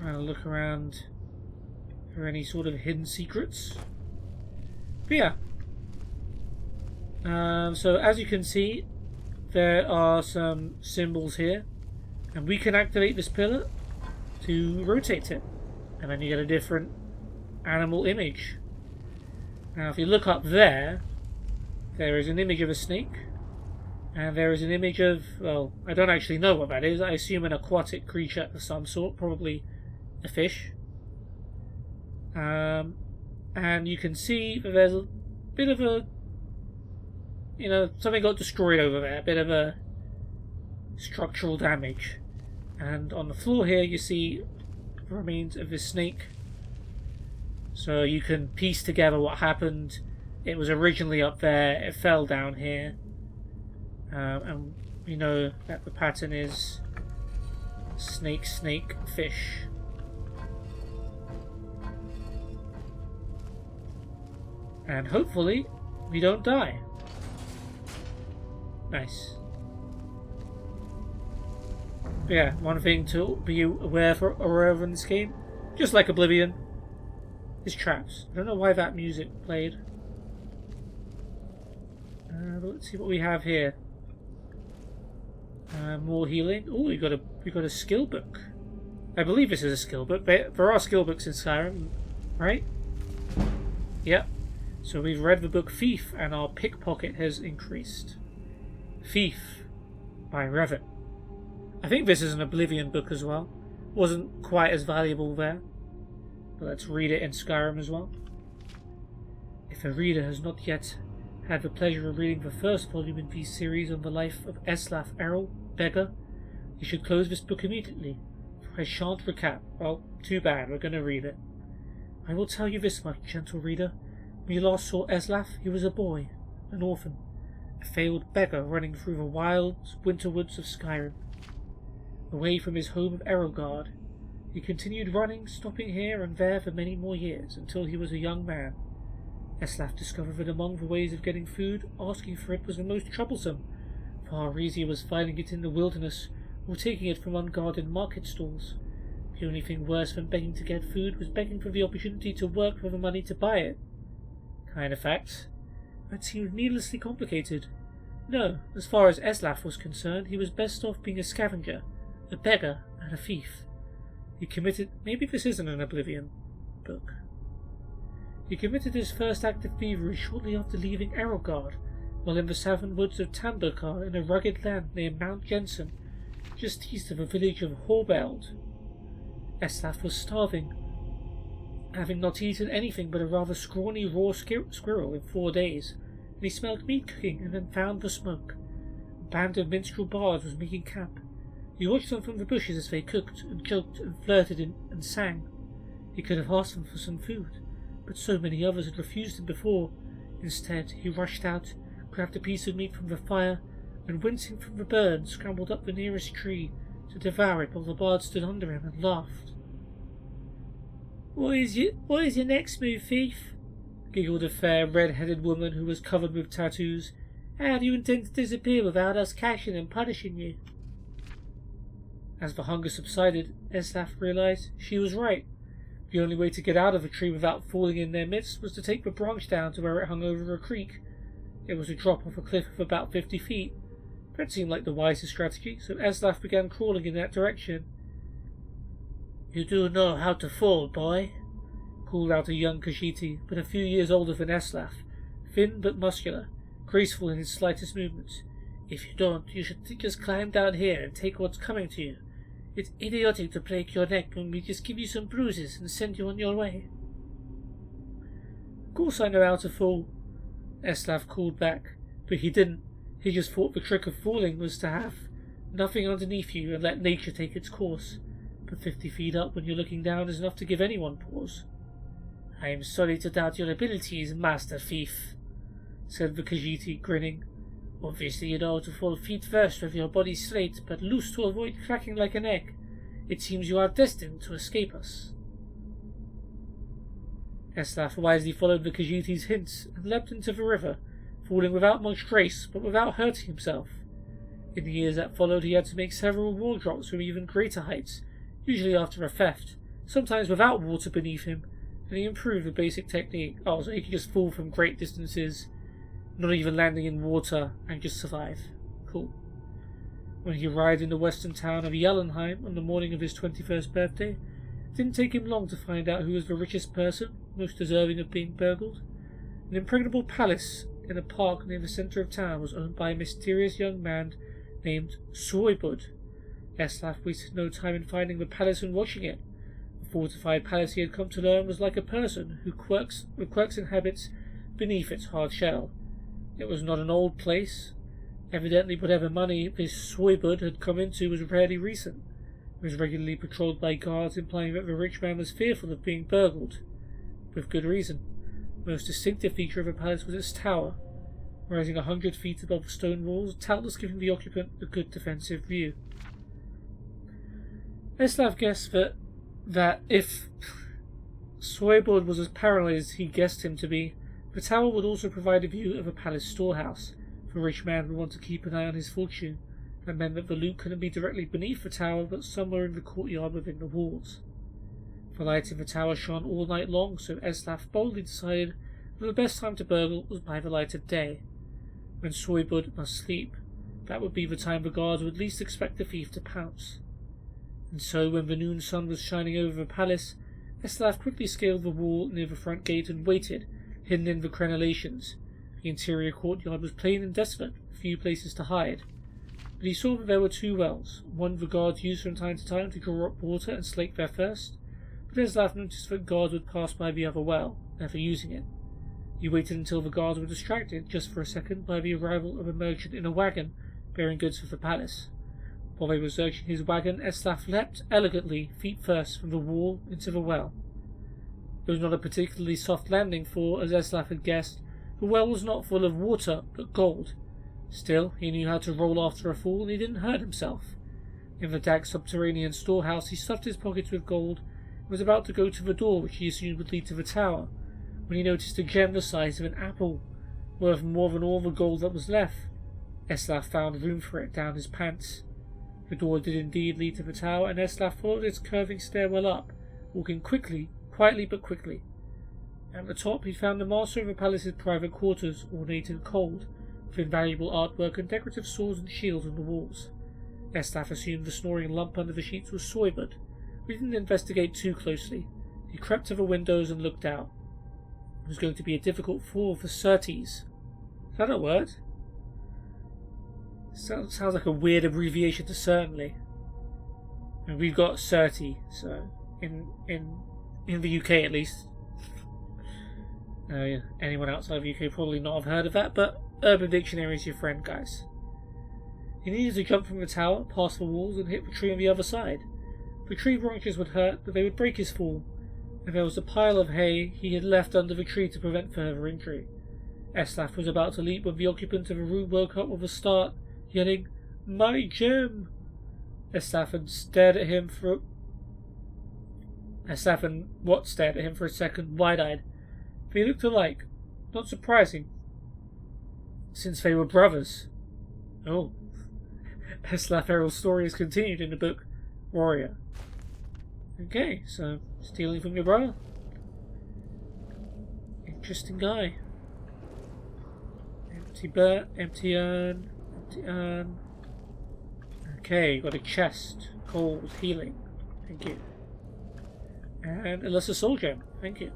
Trying to look around for any sort of hidden secrets. But yeah. So as you can see, there are some symbols here, and we can activate this pillar to rotate it, and then you get a different animal image. Now if you look up there, there is an image of a snake, and there is an image of, well, I don't actually know what that is. I assume an aquatic creature of some sort, probably a fish. And you can see that there's a bit of a, something got destroyed over there, a bit of a structural damage. And on the floor here you see the remains of this snake. So you can piece together what happened. It was originally up there, it fell down here. And we know that the pattern is snake, snake, fish. And hopefully we don't die. Nice. But yeah, one thing to be aware of in this game, just like Oblivion, is traps. I don't know why that music played. But let's see what we have here. More healing. Oh, we got a skill book. I believe this is a skill book. There are skill books in Skyrim, right? Yep. So we've read the book Thief, and our pickpocket has increased. Thief by Revit. I think this is an Oblivion book as well. Wasn't quite as valuable there. But let's read it in Skyrim as well. If a reader has not yet had the pleasure of reading the first volume in the series on the life of Eslaf Errol, beggar, you should close this book immediately, for I shan't recap. Well, too bad, we're going to read it. I will tell you this much, gentle reader. When you last saw Eslaf, he was a boy, an orphan, a failed beggar running through the wild winter woods of Skyrim. Away from his home of Errolgard, he continued running, stopping here and there for many more years, until he was a young man. Eslaf discovered that among the ways of getting food, asking for it was the most troublesome. Far easier was finding it in the wilderness, or taking it from unguarded market stalls. The only thing worse than begging to get food was begging for the opportunity to work for the money to buy it. Kind of fact. That seemed needlessly complicated. No, as far as Eslaf was concerned, he was best off being a scavenger, a beggar, and a thief. He committed... Maybe this isn't an Oblivion book. He committed his first act of thievery shortly after leaving Errolgard, while in the southern woods of Tamburkar in a rugged land near Mount Jensen, just east of the village of Horbeld. Eslaf was starving, having not eaten anything but a rather scrawny raw squirrel in 4 days, and he smelled meat cooking and then found the smoke. A band of minstrel bards was making camp. He watched them from the bushes as they cooked and joked and flirted and sang. He could have asked them for some food, but so many others had refused him before. Instead, he rushed out, grabbed a piece of meat from the fire, and wincing from the burn, scrambled up the nearest tree to devour it while the bard stood under him and laughed. What is your next move, thief? Giggled a fair, red-headed woman who was covered with tattoos. How do you intend to disappear without us catching and punishing you? As the hunger subsided, Eslaf realized she was right. The only way to get out of a tree without falling in their midst was to take the branch down to where it hung over a creek. It was a drop off a cliff of about 50 feet. That seemed like the wisest strategy, so Eslaf began crawling in that direction. "You do know how to fall, boy," called out a young Khajiit, but a few years older than Eslaf, thin but muscular, graceful in his slightest movements. "If you don't, you should just climb down here and take what's coming to you. It's idiotic to break your neck when we just give you some bruises and send you on your way." "Of course I know how to fall," Eslaf called back, but he didn't. He just thought the trick of falling was to have nothing underneath you and let nature take its course. But 50 feet up when you're looking down is enough to give anyone pause. "I am sorry to doubt your abilities, Master Thief," said the Khajiit, grinning. "Obviously you know to fall feet first with your body straight, but loose to avoid cracking like an egg. It seems you are destined to escape us." Eslaf wisely followed the Khajiit's hints and leapt into the river, falling without much grace, but without hurting himself. In the years that followed, he had to make several wall drops from even greater heights, usually after a theft, sometimes without water beneath him, and he improved the basic technique. Oh, so he could just fall from great distances, not even landing in water, and just survive. Cool. When he arrived in the western town of Jallenheim on the morning of his 21st birthday, it didn't take him long to find out who was the richest person, most deserving of being burgled. An impregnable palace in a park near the centre of town was owned by a mysterious young man named Soybud. Eslaf wasted no time in finding the palace and watching it. The fortified palace, he had come to learn, was like a person with quirks and habits beneath its hard shell. It was not an old place. Evidently whatever money this Soybud had come into was rarely recent. It was regularly patrolled by guards, implying that the rich man was fearful of being burgled. With good reason. The most distinctive feature of the palace was its tower, rising 100 feet above the stone walls, doubtless giving the occupant a good defensive view. Eslaf guessed that if Soybud was as paranoid as he guessed him to be, the tower would also provide a view of a palace storehouse. If a rich man would want to keep an eye on his fortune, that meant that the loot couldn't be directly beneath the tower, but somewhere in the courtyard within the walls. The light in the tower shone all night long, so Eslaf boldly decided that the best time to burgle was by the light of day. When Soybud must sleep, that would be the time the guards would least expect the thief to pounce. And so, when the noon sun was shining over the palace, Eslaf quickly scaled the wall near the front gate and waited, hidden in the crenellations. The interior courtyard was plain and desolate, with few places to hide. But he saw that there were two wells, one the guards used from time to time to draw up water and slake their thirst, but Eslaf noticed that guards would pass by the other well, never using it. He waited until the guards were distracted, just for a second, by the arrival of a merchant in a wagon, bearing goods for the palace. While they were searching his wagon, Eslaf leapt elegantly, feet first, from the wall into the well. It was not a particularly soft landing, for, as Eslaf had guessed, the well was not full of water, but gold. Still, he knew how to roll after a fall, and he didn't hurt himself. In the dark subterranean storehouse, he stuffed his pockets with gold, and was about to go to the door which he assumed would lead to the tower, when he noticed a gem the size of an apple, worth more than all the gold that was left. Eslaf found room for it down his pants. The door did indeed lead to the tower, and Eslaf followed its curving stairwell up, walking quietly but quickly. At the top he found the master of the palace's private quarters, ornate and cold, with invaluable artwork and decorative swords and shields on the walls. Eslaf assumed the snoring lump under the sheets was Soybud, but he didn't investigate too closely. He crept to the windows and looked out. It was going to be a difficult fall for certes. Is that a word? Sounds like a weird abbreviation to certainly. And we've got certi, so in the UK at least. Anyone outside of the UK probably not have heard of that, but Urban Dictionary is your friend, guys. He needed to jump from the tower, past the walls, and hit the tree on the other side. The tree branches would hurt, but they would break his fall, and there was a pile of hay he had left under the tree to prevent further injury. Eslaf was about to leap when the occupant of the room woke up with a start, yelling, "My gem!" Eslaf and Wat stared at him for a second, wide-eyed. They looked alike. Not surprising, since they were brothers. Oh. Eslaf Errol's story is continued in the book Warrior. Okay, so stealing from your brother. Interesting guy. Empty urn. Okay, got a chest. Cold, healing. Thank you. And a lesser soul gem. Thank you.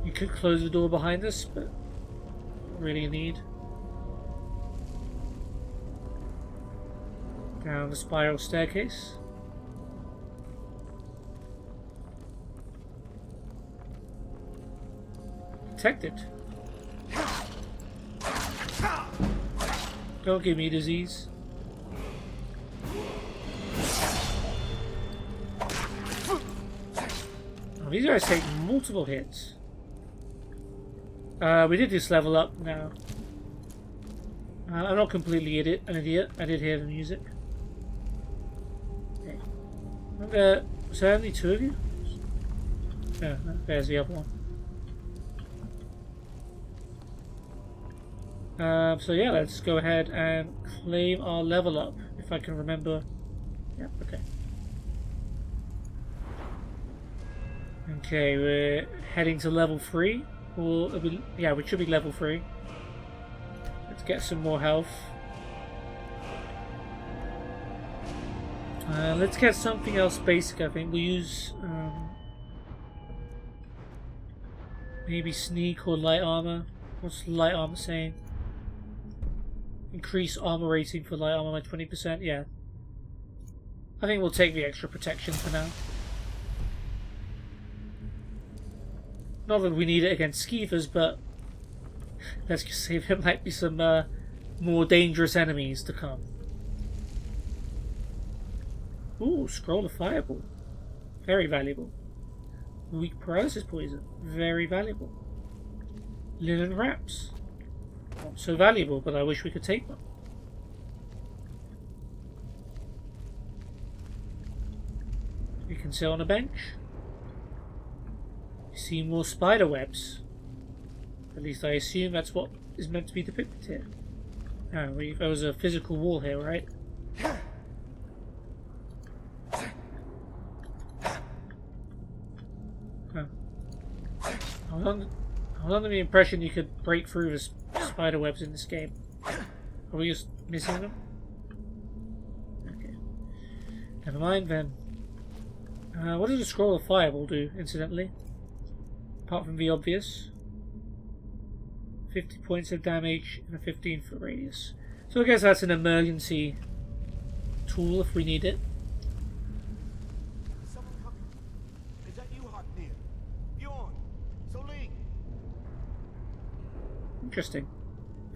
You could close the door behind us, but not really a need. Down the spiral staircase. Detected. Don't give me disease. Oh, these guys take multiple hits. We did just level up now. I'm not completely an idiot. I did hear the music. Okay. Was there only two of you? Yeah, there's the other one. So yeah, let's go ahead and claim our level up, if I can remember. Yeah, okay. Okay, we're heading to level 3. Or, yeah, we should be level 3. Let's get some more health. Let's get something else basic, I think. We'll use maybe sneak or light armor. What's light armor saying? Increase armor rating for light armor by 20%. Yeah. I think we'll take the extra protection for now. Not that we need it against skeevers, but let's just say there might be some more dangerous enemies to come. Ooh, scroll of fireball. Very valuable. Weak paralysis poison. Very valuable. Linen wraps. Not so valuable, but I wish we could take them. You can sit on a bench. You see more spider webs. At least I assume that's what is meant to be depicted here. Oh, there was a physical wall here, right? Huh. I was under the impression you could break through the spider webs in this game. Are we just missing them? Okay. Never mind then. What does a scroll of fireball do, incidentally? Apart from the obvious. 50 points of damage in a 15-foot radius. So I guess that's an emergency tool if we need it. Someone coming. Is that you, Haknir? Bjorn. Soling. Interesting.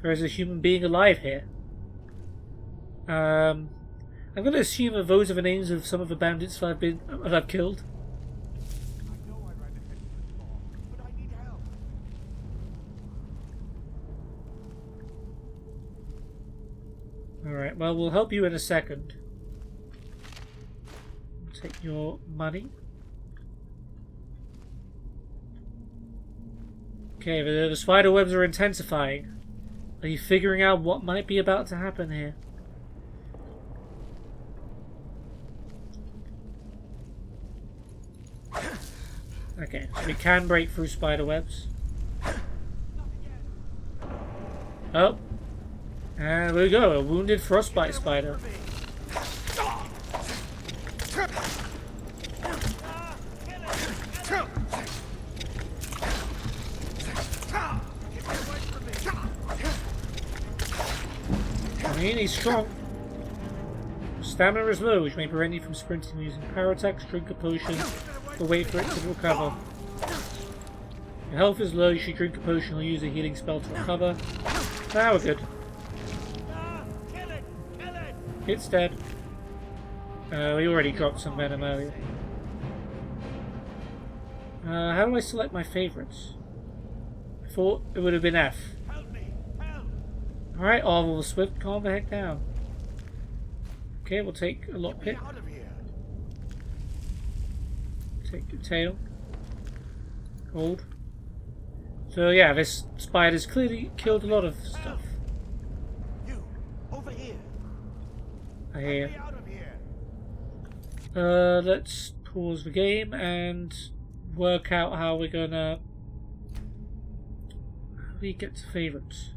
There is a human being alive here. I'm going to assume that those are the names of some of the bandits that I've killed. I know I'd rather head to the ball, but I need help. Alright, well, we'll help you in a second. Take your money. Okay, the spider webs are intensifying. Are you figuring out what might be about to happen here? Okay, so we can break through spider webs. Oh. And there we go, a wounded frostbite spider. I mean, he's strong. Stamina is low, which may prevent you from sprinting using power attacks. Drink a potion, or wait for it to recover. Your health is low, you should drink a potion or use a healing spell to recover. Now we're good. It's dead. We already dropped some venom earlier. How do I select my favourites? I thought it would have been F. Alright, Arvel the Swift, calm the heck down. Okay, we'll take a lockpick. Take the tail. Gold. So yeah, this spider's clearly killed a lot of stuff. You, over here. I hear. Get me out of here. Let's pause the game and work out how we're gonna... How do we get to favorites?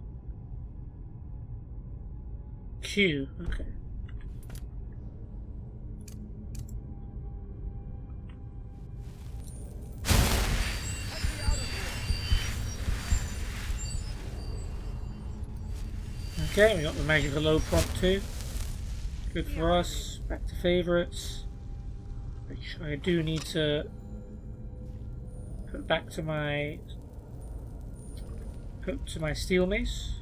Q, okay. Okay, we got the magical low prompt too. Good for us. Back to favourites, which I do need to put back to my steel mace.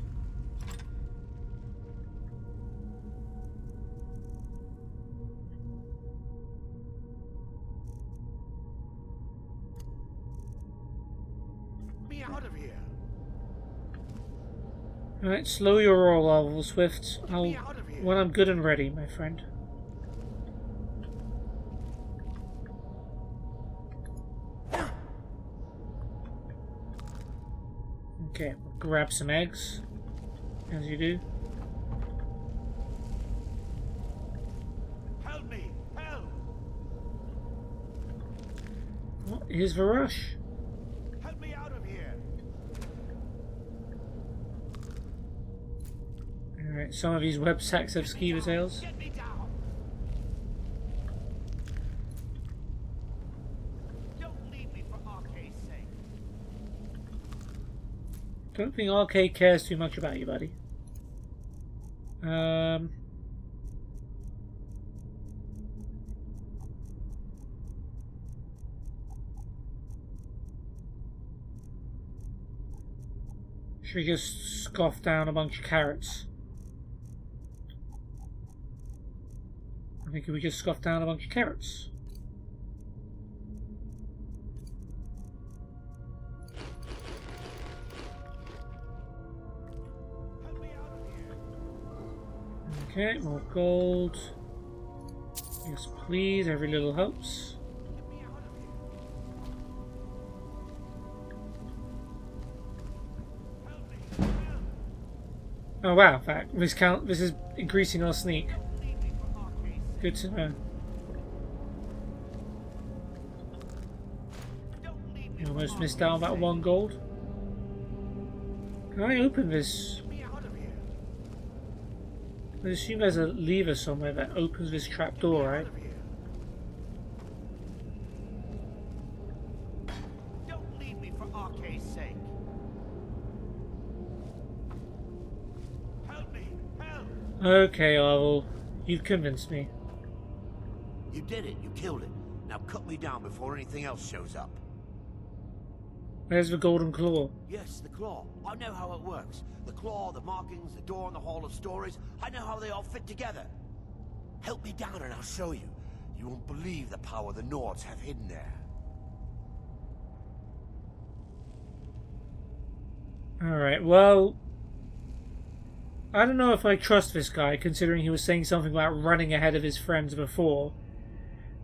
Get me out of here. Alright, slow your roll, Arvel Swift. Get me out of here. When I'm good and ready, my friend. Okay, we'll grab some eggs, as you do. Help me! Help! What is the rush? Help me out of here! Alright, some of these web sacks have skeever tails. Get me down! Don't leave me for Arcade's sake. Don't think Arcade cares too much about you, buddy. Should we just scoff down a bunch of carrots? I think we just scoff down a bunch of carrots. Help me out of here! Okay, more gold. Yes, please. Every little helps. Get me out of here! Help me! Help! Oh wow! In fact, this is increasing our sneak. Don't leave me for Arcade's sake. Good to know. Don't leave me You for almost missed Arcade's out on that sake. 1 gold. Can I open this? Get me out of here! I assume there's a lever somewhere that opens this trap door, right? Out of here! Don't leave me for Arcade's sake. Help me! Help! Okay, Arvel. You've convinced me. You did it. You killed it. Now cut me down before anything else shows up. There's the golden claw. Yes, the claw. I know how it works. The claw, the markings, the door in the Hall of Stories. I know how they all fit together. Help me down and I'll show you. You won't believe the power the Nords have hidden there. Alright, well... I don't know if I trust this guy, considering he was saying something about running ahead of his friends before.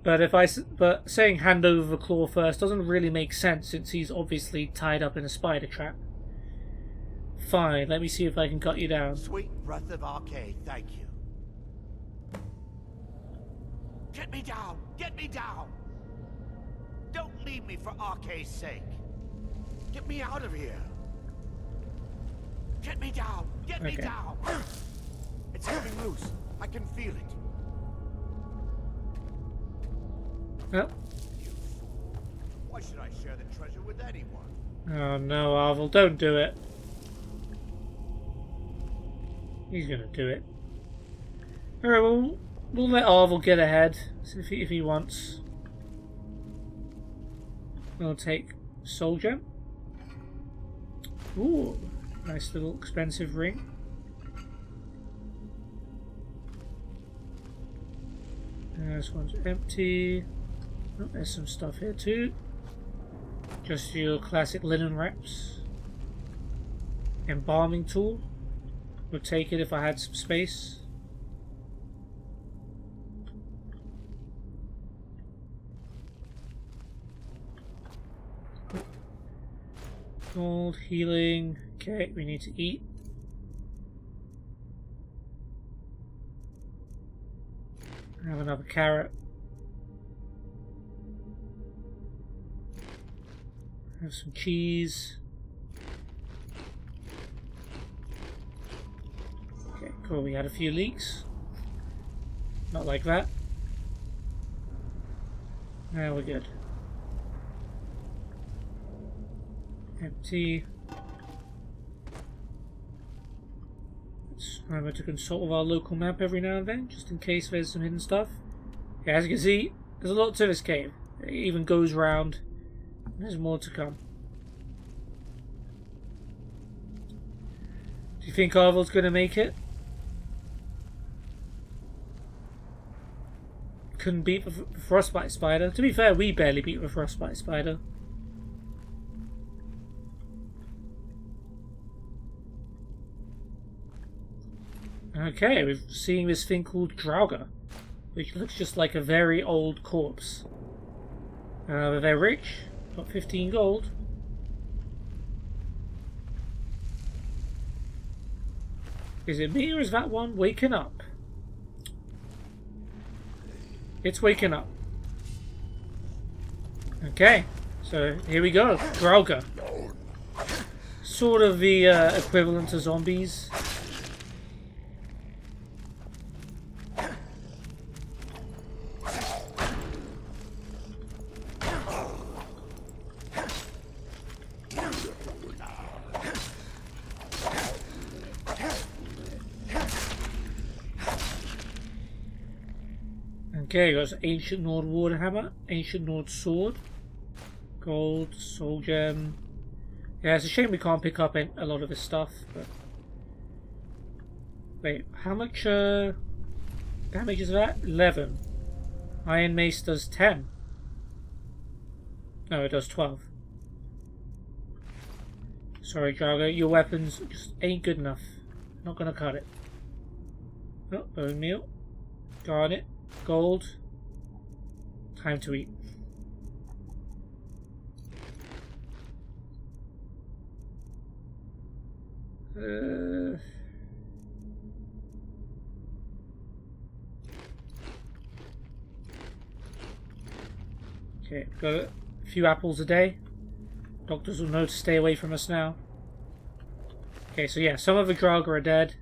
But saying hand over the claw first doesn't really make sense, since he's obviously tied up in a spider trap. Fine, let me see if I can cut you down. Sweet breath of Arcade, thank you. Get me down! Get me down! Don't leave me for Arcade's sake. Get me out of here! Get me down! Get me Okay. down! It's coming loose. I can feel it. Oh, You fool. Why should I share the treasure with anyone? oh no, Arvel, don't do it. He's gonna do it. Alright, well, we'll let Arvel get ahead, if he wants. We'll take Soul Gem. Ooh, nice little expensive ring. This one's empty. Oh, there's some stuff here too. Just your classic linen wraps. Embalming tool. Would take it if I had some space. Gold, healing. Okay, we need to eat. Have another carrot. Have some cheese. Okay, cool. We had a few leaks. Not like that. Now we're good. Empty. Let's remember to consult with our local map every now and then, just in case there's some hidden stuff. Yeah, as you can see, there's a lot to this cave. It even goes round. There's more to come. Do you think Arvel's going to make it? Couldn't beat the frostbite spider. To be fair, we barely beat the frostbite spider. Okay, we're seeing this thing called Draugr, which looks just like a very old corpse. They're rich. Got 15 gold. Is it me or is that one waking up? It's waking up. Okay, so here we go. Draugr. Sort of the equivalent to zombies. Okay, got Ancient Nord Warhammer, Ancient Nord Sword, Gold, Soul Gem. Yeah, it's a shame we can't pick up a lot of this stuff. But... wait, how much damage is that? 11. Iron Mace does 10. No, it does 12. Sorry, Draugr, your weapons just ain't good enough. Not gonna cut it. Oh, bone meal. Garnet. Gold. Time to eat. Okay, got a few apples a day. Doctors will know to stay away from us now. Okay, so yeah, some of the Draugr are dead.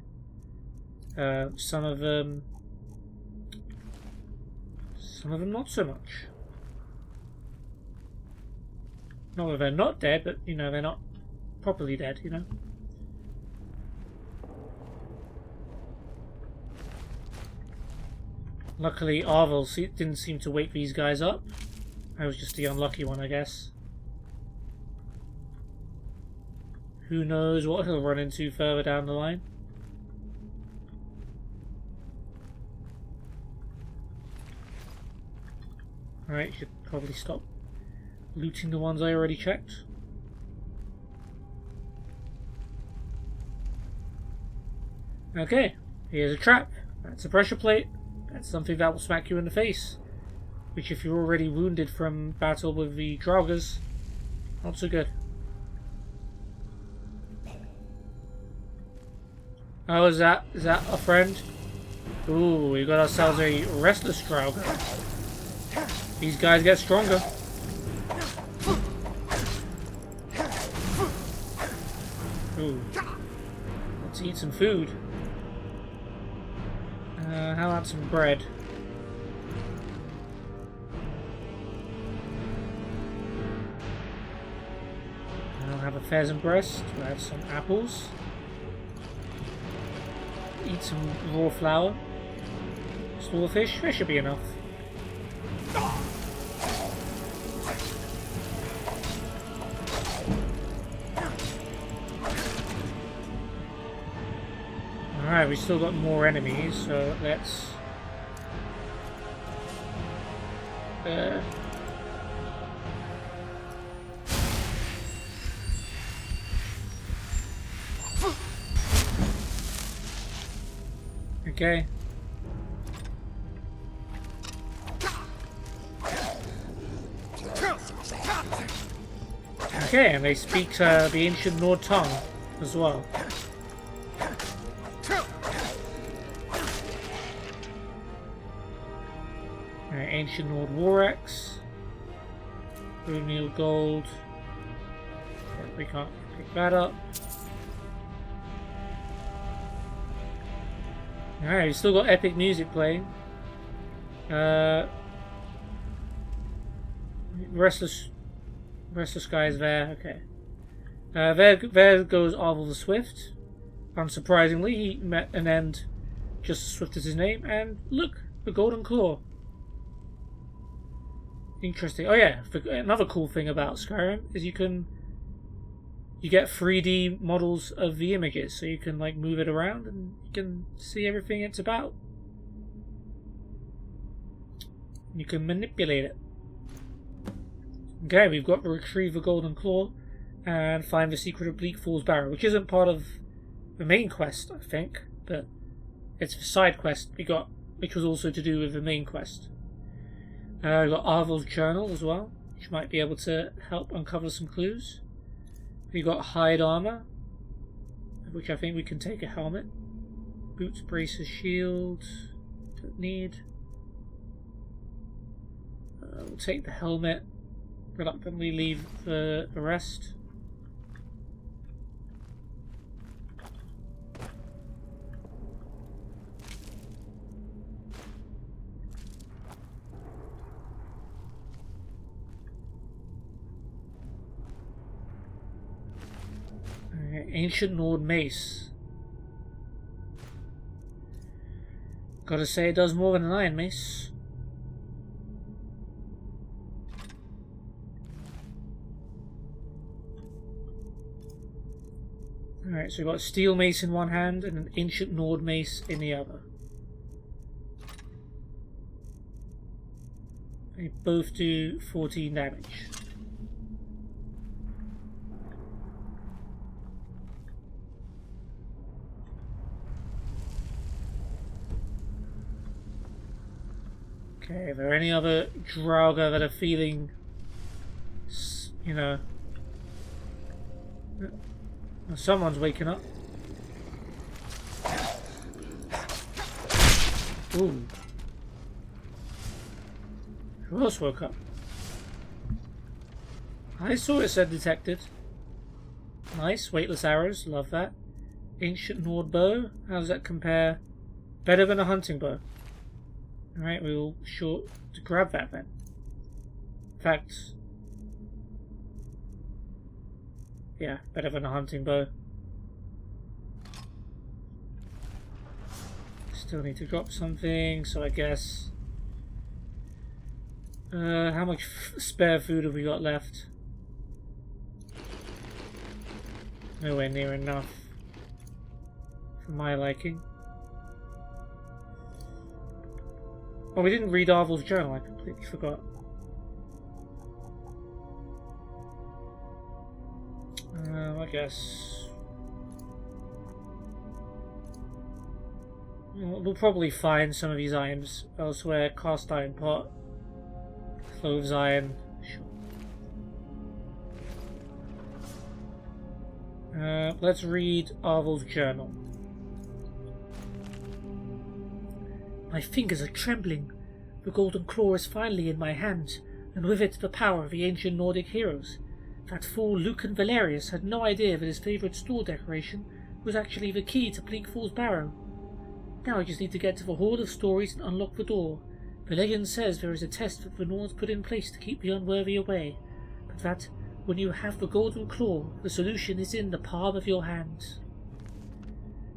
Some of them not so much. Not that they're not dead, but you know, they're not properly dead, you know. Luckily, Arvel didn't seem to wake these guys up. I was just the unlucky one, I guess. Who knows what he'll run into further down the line. Alright, should probably stop looting the ones I already checked. Okay, here's a trap. That's a pressure plate. That's something that will smack you in the face. Which, if you're already wounded from battle with the Draugrs, not so good. Oh, is that a friend? Ooh, we got ourselves a restless Draugr. These guys get stronger. Ooh. Let's eat some food. How about some bread? I'll have a pheasant breast. We'll have some apples. Eat some raw flour. Swordfish. There should be enough. Alright, we still got more enemies, so let's... Okay. Okay, and they speak the ancient Nord tongue as well. Ancient Nord War Axe. O'Neill Gold. Yeah, we can't pick that up. Alright, we've still got epic music playing. Restless Sky is there, okay. There goes Arvel the Swift. Unsurprisingly, he met an end just as swift as his name, and look, the Golden Claw. Interesting. Oh yeah, another cool thing about Skyrim is you get 3D models of the images, so you can like move it around and you can see everything it's about. You can manipulate it. Okay, we've got to retrieve the Golden Claw and find the secret of Bleak Falls Barrow, which isn't part of the main quest, I think, but it's a side quest we got, which was also to do with the main quest. We've got Arvel's journal as well, which might be able to help uncover some clues. We've got hide armor, which I think we can take a helmet. Boots, braces, shield. Don't need. We'll take the helmet. Reluctantly leave the rest. Ancient Nord Mace. Gotta say, it does more than an iron mace. Alright, so we've got a steel mace in one hand and an ancient Nord mace in the other. They both do 14 damage. Okay, are there any other Draugr that are feeling, you know... Someone's waking up. Ooh. Who else woke up? I saw it said detected. Nice, weightless arrows, love that. Ancient Nord bow, how does that compare? Better than a hunting bow. Alright, we'll sure to grab that then. In fact, yeah, better than a hunting bow. Still need to drop something, so I guess... how much spare food have we got left? Nowhere near enough for my liking. Oh, we didn't read Arvel's journal, I completely forgot. I guess... We'll probably find some of these items elsewhere. Cast iron pot, clothes iron. Sure. Let's read Arvel's journal. My fingers are trembling. The Golden Claw is finally in my hand, and with it the power of the ancient Nordic heroes. That fool Lucan Valerius had no idea that his favourite store decoration was actually the key to Bleak Falls Barrow. Now I just need to get to the Hall of Stories and unlock the door. The legend says there is a test that the Nords put in place to keep the unworthy away, but that, when you have the Golden Claw, the solution is in the palm of your hand.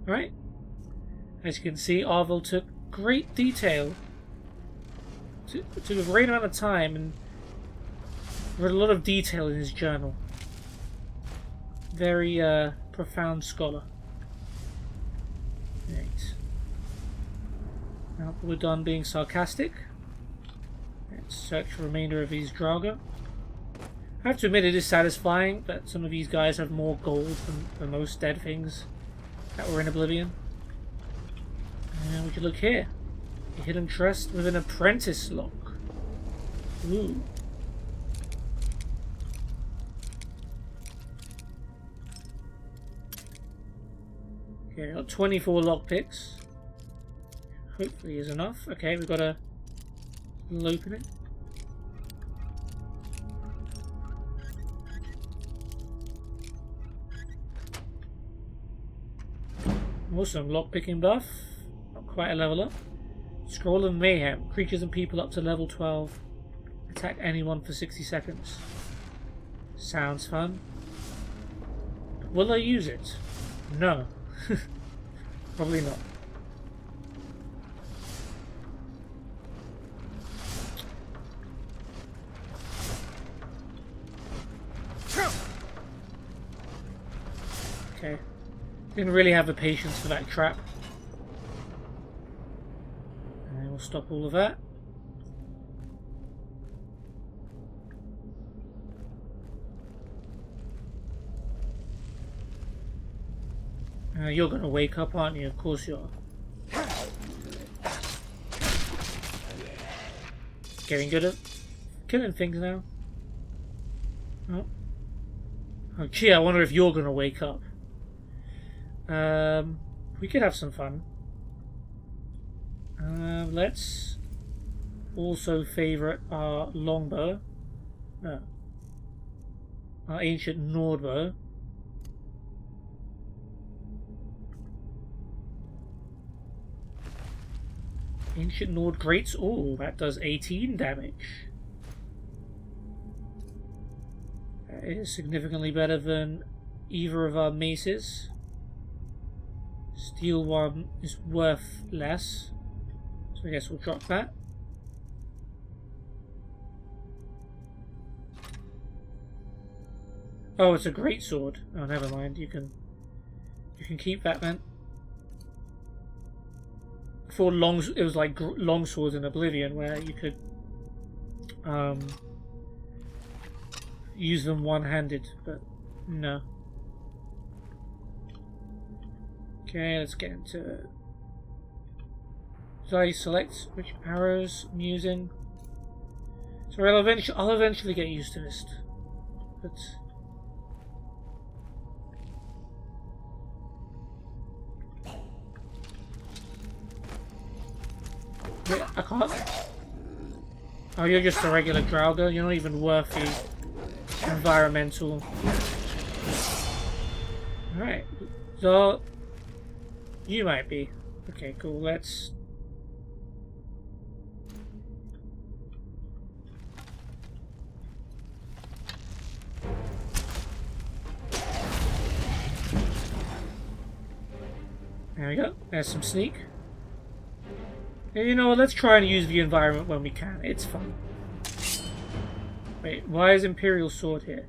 Alright. As you can see, Arvel took great detail, took a great amount of time, and wrote a lot of detail in his journal. Very profound scholar. Right. Now that we're done being sarcastic, let's search for the remainder of these Draugr. I have to admit it is satisfying that some of these guys have more gold than most dead things that were in Oblivion. And we can look here. A hidden chest with an apprentice lock. Ooh. Okay, got 24 lockpicks. Hopefully is enough. Okay, we've got a We'll open it. Awesome, lockpicking buff. Not quite a level up. Scroll of Mayhem. Creatures and people up to level 12. Attack anyone for 60 seconds. Sounds fun. Will I use it? No. Probably not. Okay. Didn't really have the patience for that trap. And we'll stop all of that. You're gonna wake up, aren't you? Of course you are. Getting good at killing things now. Oh. Oh gee, I wonder if you're gonna wake up. We could have some fun. Let's also favourite our longbow. No. Our ancient Nordbow. Ancient Nord Greats. Oh, that does 18 damage. That is significantly better than either of our maces. Steel one is worth less, so I guess we'll drop that. Oh, it's a great sword. Oh, never mind. You can keep that then. For it was like long swords in Oblivion, where you could use them one-handed, but no. Okay, let's get into. So I select which arrows I'm using. So I'll eventually get used to this, but. Wait, I can't. Oh, you're just a regular Draugr. You're not even worth the environmental. Alright. So, you might be. Okay, cool. Let's. There we go. There's some sneak. And you know what, let's try and use the environment when we can. It's fun. Wait, why is Imperial Sword here?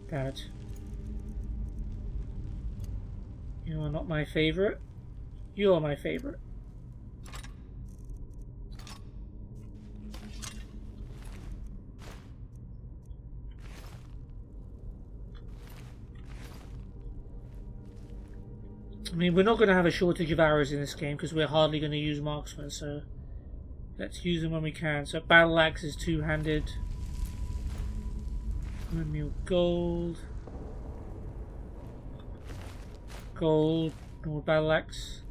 Damn it. You are not my favourite. You are my favourite. I mean, we're not going to have a shortage of arrows in this game because we're hardly going to use marksmen, so let's use them when we can. So battle axe is two-handed. Windmill gold. Gold, more battle axe.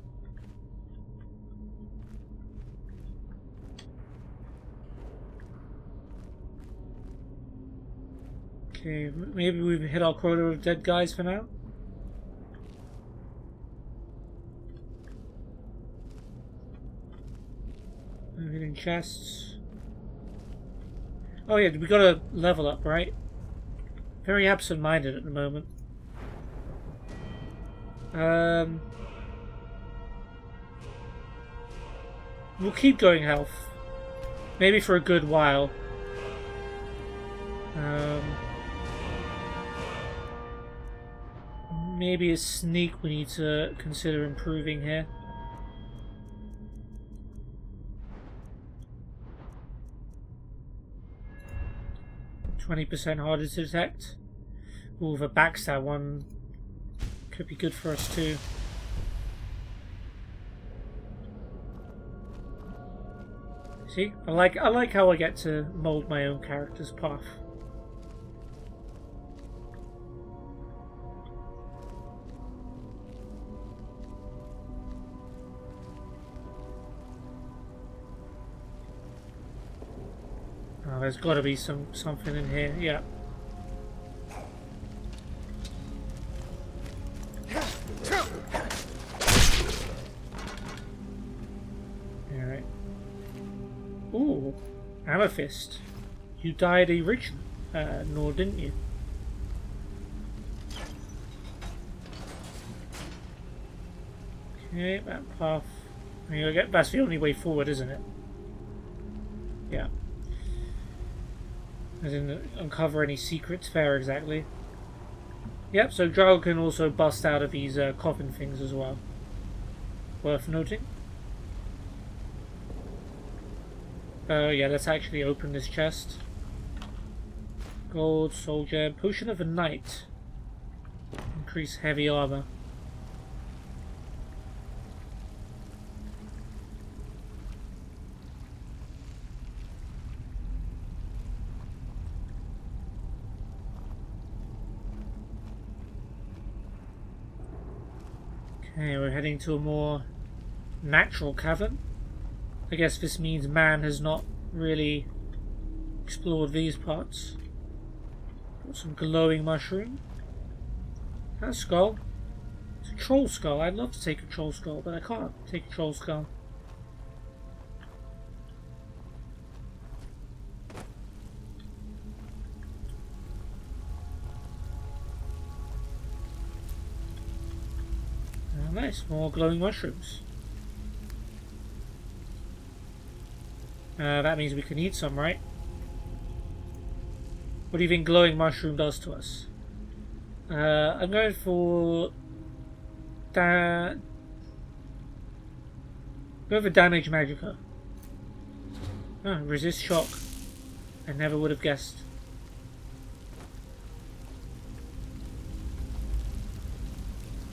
Okay, maybe we've hit our quota of dead guys for now. Hitting chests. Oh yeah, we gotta level up, right? Very absent-minded at the moment. We'll keep going health. Maybe for a good while. Maybe a sneak we need to consider improving here. 20% harder to detect. Ooh, the backstab one could be good for us too. See, I like how I get to mold my own character's path. Oh, there's got to be something in here. Yeah. Alright. Ooh, amethyst. You died a rich Nord, didn't you? Okay, that path. I mean, that's the only way forward, isn't it? Yeah. As in, uncover any secrets there, exactly. Yep, so Drow can also bust out of these coffin things as well. Worth noting. Yeah, let's actually open this chest. Gold, soul gem, potion of the night. Increase heavy armor. Okay, we're heading to a more natural cavern. I guess this means man has not really explored these parts. Got some glowing mushroom. That skull. It's a troll skull. I'd love to take a troll skull, but I can't take a troll skull. Oh, nice, more glowing mushrooms. That means we can eat some, right? What do you think glowing mushroom does to us? I'm going for damage magicka. Oh, resist shock. I never would have guessed.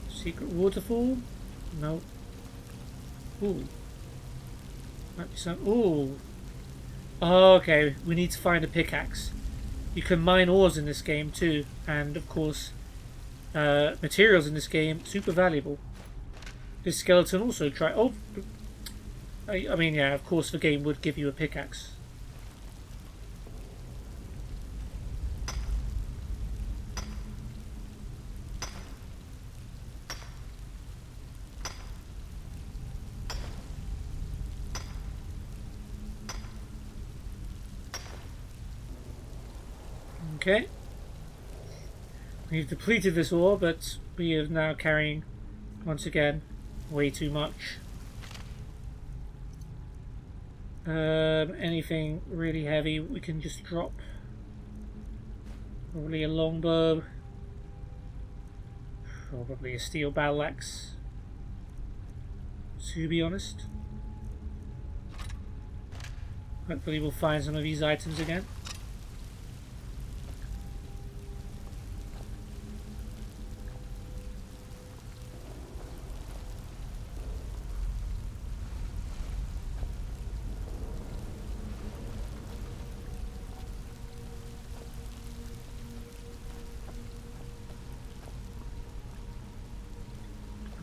Secret waterfall? No. Ooh. Might be some. Ooh. Oh, okay, we need to find a pickaxe. You can mine ores in this game too, and of course, materials in this game super valuable. This skeleton also try. Oh, I mean, yeah, of course the game would give you a pickaxe. Okay. We've depleted this ore, but we are now carrying, once again, way too much. Anything really heavy we can just drop. Probably a longbow. Probably a steel battle axe. To be honest. Hopefully we'll find some of these items again.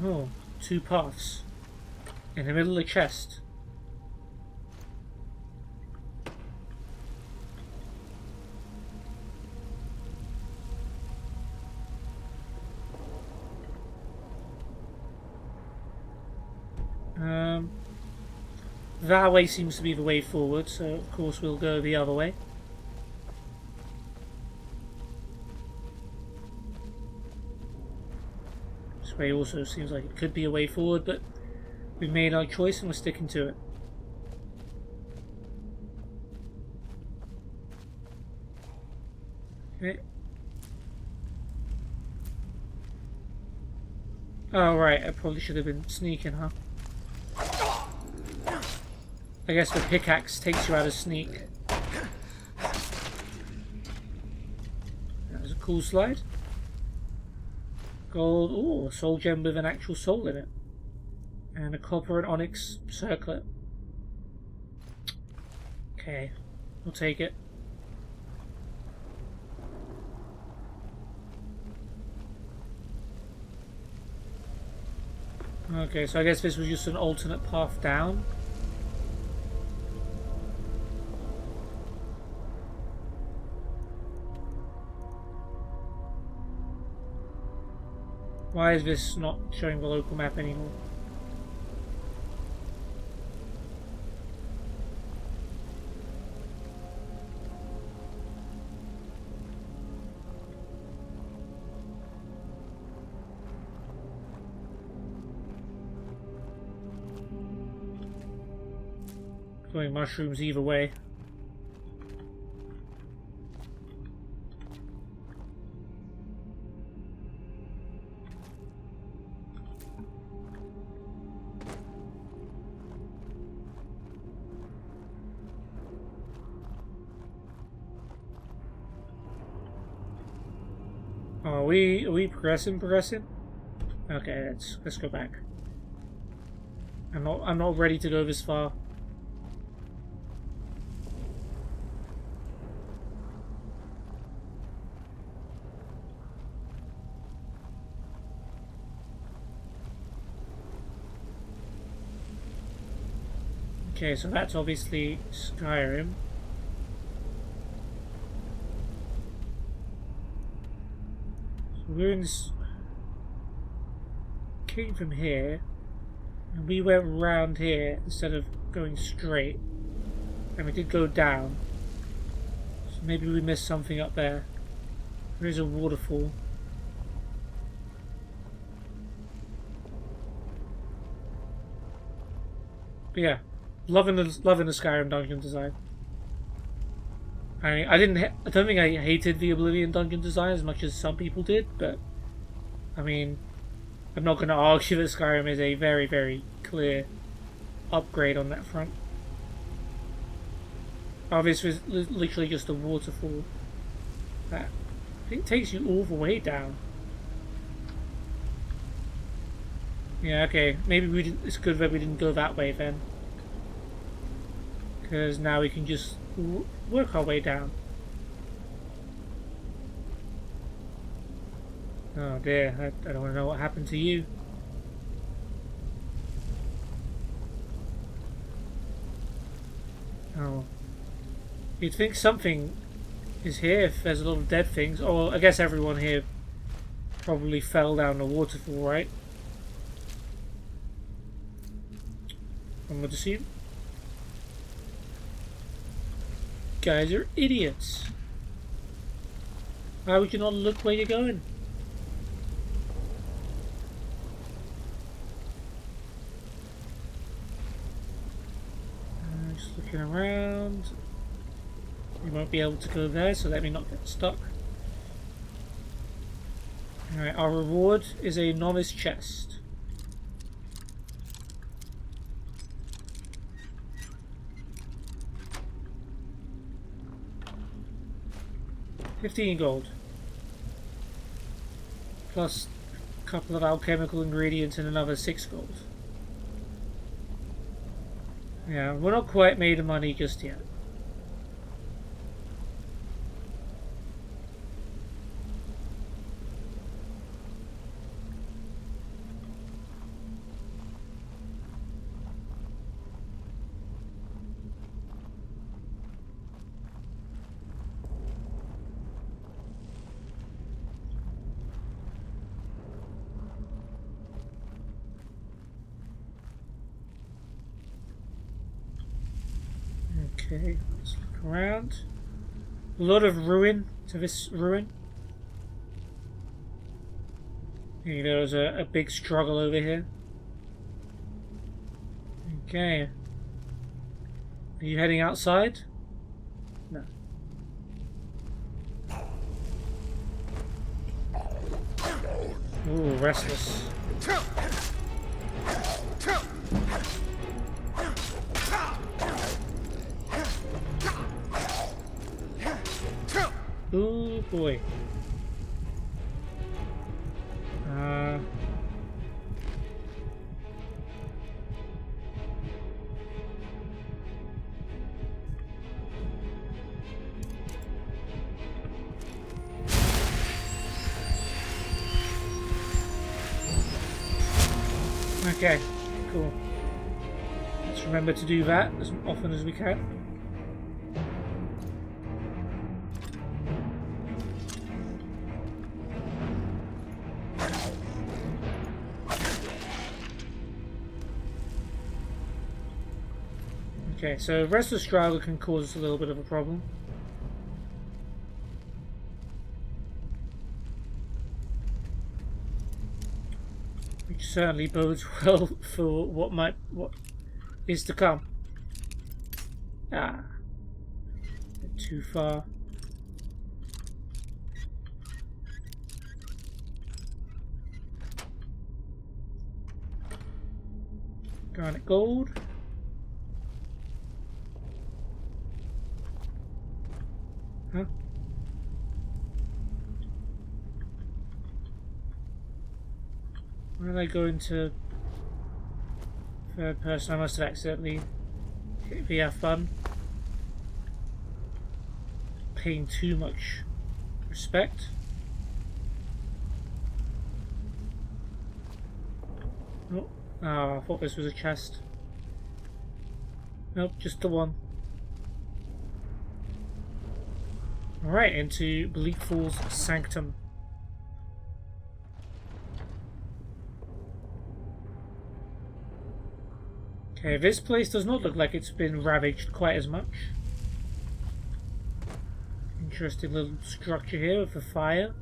Oh, two paths. In the middle of the chest. That way seems to be the way forward, so of course we'll go the other way. This way also seems like it could be a way forward, but we made our choice and we're sticking to it. Okay. Oh right, I probably should have been sneaking, huh? I guess the pickaxe takes you out of sneak. That was a cool slide. Gold, ooh, a soul gem with an actual soul in it. And a copper and onyx circlet. Okay, we'll take it. Okay, so I guess this was just an alternate path down. Why is this not showing the local map anymore? Throwing mushrooms either way. Are we progressing? Okay, let's go back. I'm not ready to go this far. Okay, so that's obviously Skyrim. So we're in this... Came from here, and we went round here instead of going straight. And we did go down. So maybe we missed something up there. There is a waterfall. But yeah. Loving the Skyrim dungeon design. I don't think I hated the Oblivion dungeon design as much as some people did, but I mean, I'm not going to argue that Skyrim is a very, very clear upgrade on that front. Oh, this was literally just a waterfall that I think takes you all the way down. Yeah, okay, maybe it's good that we didn't go that way then. Because now we can just work our way down. Oh dear, I don't want to know what happened to you. Oh. You'd think something is here if there's a lot of dead things. Or I guess everyone here probably fell down the waterfall, right? One would assume. Guys are idiots. Why would you not look where you're going? Just looking around. You won't be able to go there, so let me not get stuck. Alright, our reward is a novice chest. $15 gold. Plus a couple of alchemical ingredients and another 6 gold. Yeah, we're not quite made of money just yet. Okay, let's look around. A lot of ruin to this ruin. There was a big struggle over here. Okay. Are you heading outside? No. Ooh, restless. Oh boy. Okay, cool. Let's remember to do that as often as we can. Okay, so restless Draugr can cause us a little bit of a problem. Which certainly bodes well for what is to come. Ah, bit too far. Garnet gold. Huh? Why did I go into third person? I must have accidentally hit the F button. Paying too much respect. Oh, I thought this was a chest. Nope, just the one. Alright, into Bleak Falls Sanctum. Okay, this place does not look like it's been ravaged quite as much. Interesting little structure here with the fire.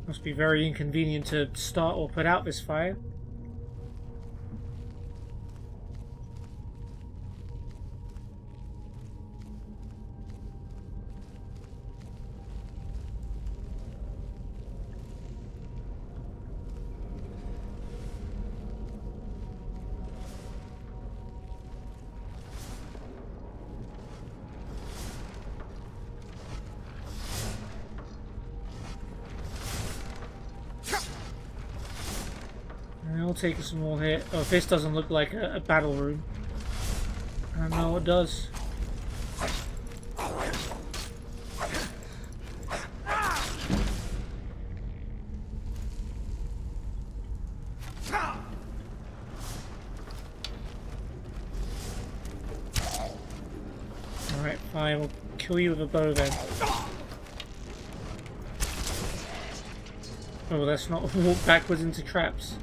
Must be very inconvenient to start or put out this fire. I'll take some more here. Oh, this doesn't look like a battle room. I don't know what does. Alright, fine. We'll kill you with a bow then. Oh, let's not walk backwards into traps.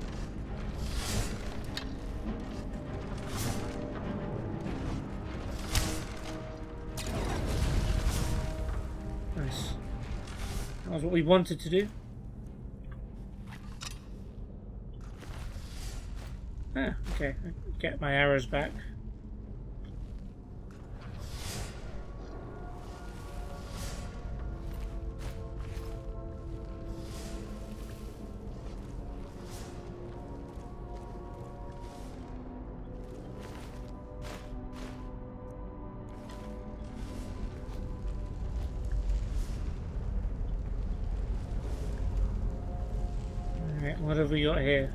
Nice. That was what we wanted to do. Ah, okay. Get my arrows back. Alright, what have we got here?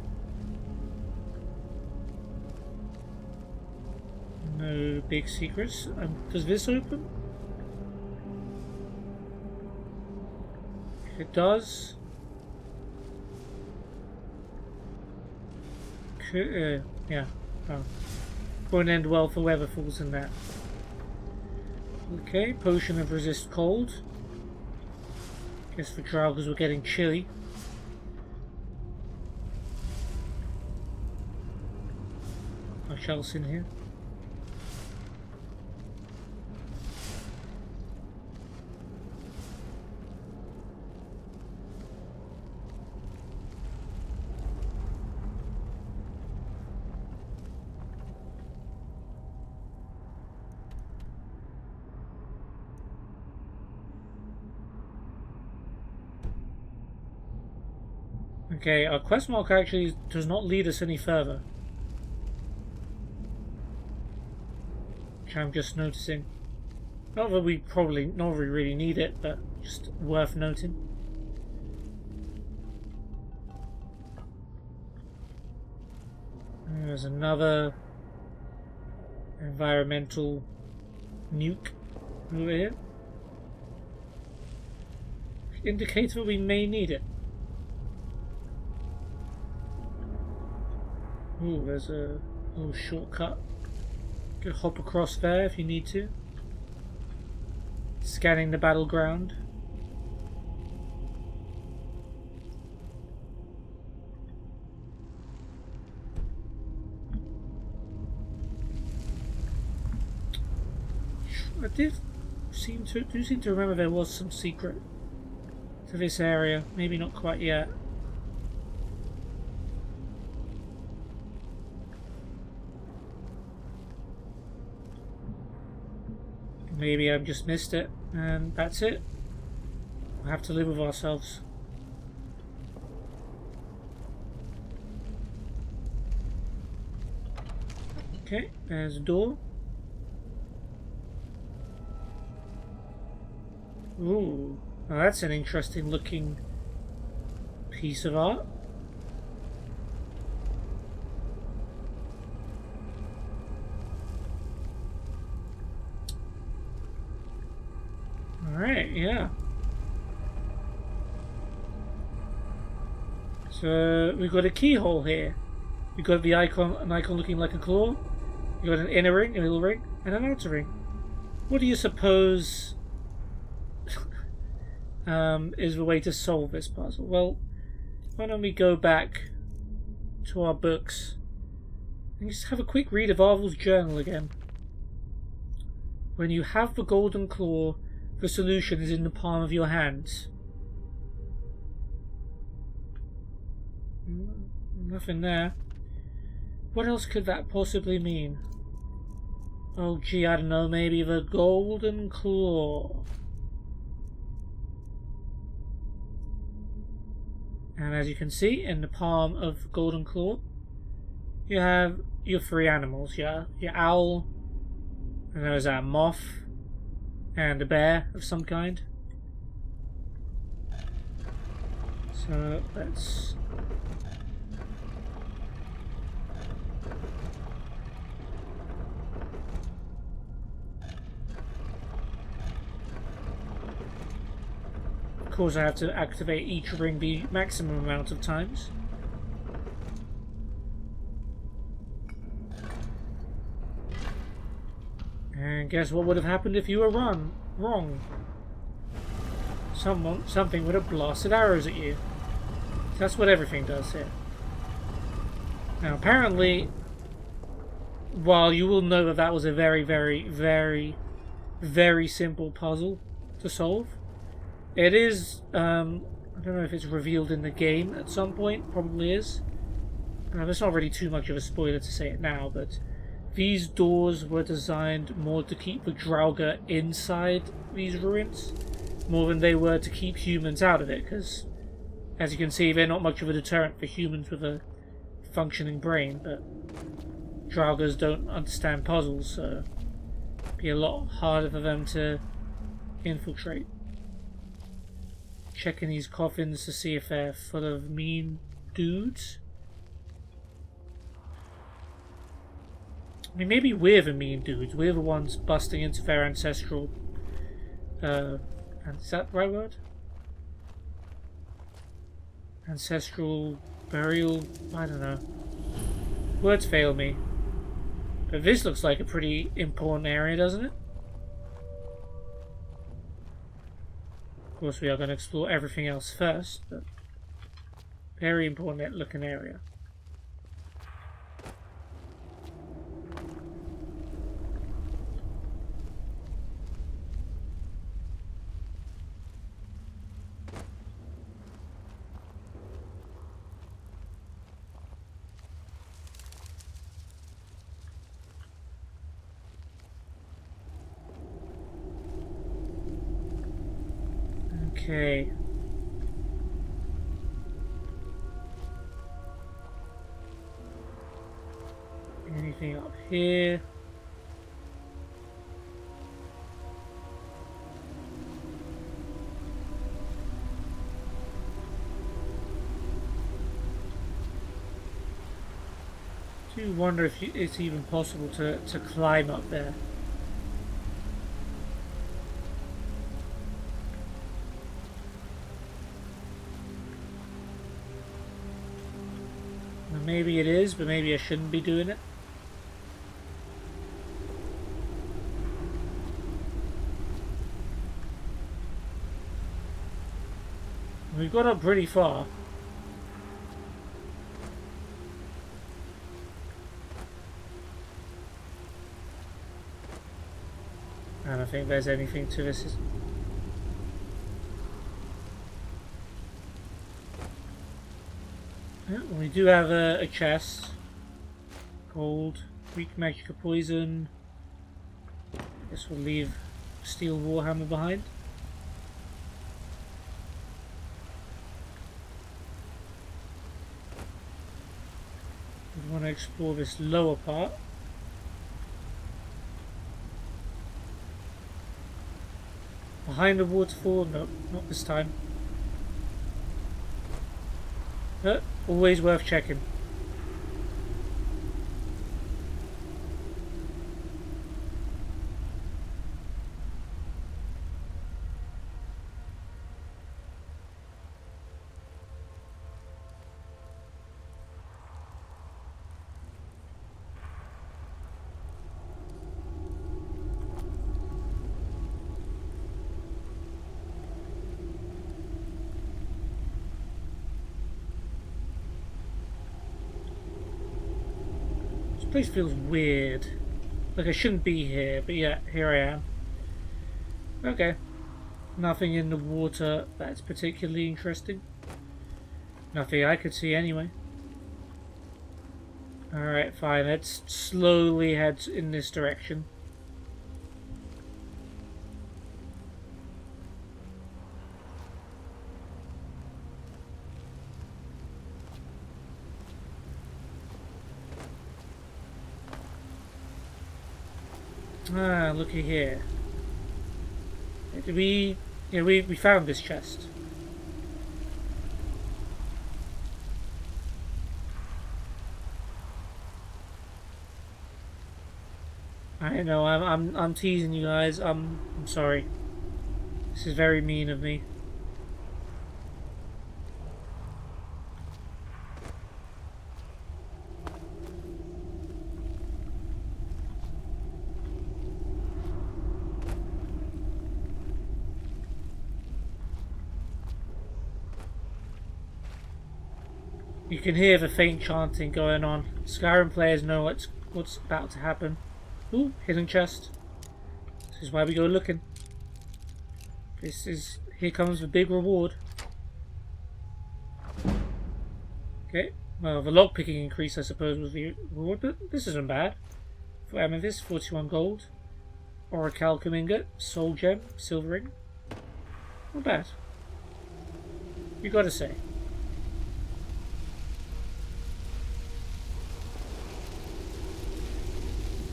No big secrets. Does this open? If it does... yeah. Oh. Won't end well for whoever falls in that. Okay, potion of resist cold. Guess for Draugrs we're getting chilly. Much else in here? Okay, our quest mark actually does not lead us any further. Which I'm just noticing. Not that we probably not really need it, but just worth noting. There's another environmental nuke over here. Indicator that we may need it. Ooh, there's a little shortcut. You could hop across there if you need to. Scanning the battleground. I seem to remember there was some secret to this area. Maybe not quite yet. Maybe I've just missed it, and that's it. We'll have to live with ourselves. Okay, there's a door. Ooh, now that's an interesting looking piece of art. Alright, yeah. So we've got a keyhole here. We've got the icon, an icon looking like a claw. You've got an inner ring, a middle ring, and an outer ring. What do you suppose is the way to solve this puzzle? Well, why don't we go back to our books and just have a quick read of Arvel's journal again. When you have the golden claw, the solution is in the palm of your hands. Nothing there. What else could that possibly mean? Oh gee, I don't know, maybe the golden claw. And as you can see, in the palm of the golden claw, you have your three animals. Your owl, and there's a moth, and a bear of some kind. So let's... Of course I have to activate each ring the maximum amount of times. And guess what would have happened if you were wrong? Something would have blasted arrows at you. That's what everything does here. Now apparently, while you will know that that was a very, very, very, very simple puzzle to solve, it is, I don't know if it's revealed in the game at some point, probably is. It's not really too much of a spoiler to say it now, but these doors were designed more to keep the Draugr inside these ruins, more than they were to keep humans out of it, because, as you can see, they're not much of a deterrent for humans with a functioning brain, but Draugrs don't understand puzzles, so it'd be a lot harder for them to infiltrate. Checking these coffins to see if they're full of mean dudes. I mean, maybe we're the mean dudes. We're the ones busting into their ancestral... is that the right word? Ancestral burial... I don't know. Words fail me. But this looks like a pretty important area, doesn't it? Of course, we are going to explore everything else first, but very important looking area. Okay. Anything up here? I do wonder if it's even possible to climb up there. Maybe it is, but maybe I shouldn't be doing it. We've got up pretty far. I don't think there's anything to this. Yeah, we do have a chest. Gold, weak magic poison. Guess we'll leave steel warhammer behind. We want to explore this lower part. Behind the waterfall? No, not this time. But always worth checking. This place feels weird. Like I shouldn't be here, but yeah, here I am. Okay. Nothing in the water that's particularly interesting. Nothing I could see anyway. Alright, fine. Let's slowly head in this direction. Ah, looky here. Did we... Yeah, we found this chest. I know, I'm teasing you guys. I'm sorry. This is very mean of me. You can hear the faint chanting going on. Skyrim players know what's about to happen. Ooh, hidden chest. This is why we go looking. Here comes the big reward. Okay, well the lockpicking increase I suppose was the reward, but this isn't bad. For amethyst, 41 gold. Orichalcum ingot, soul gem, silver ring. Not bad. You gotta say.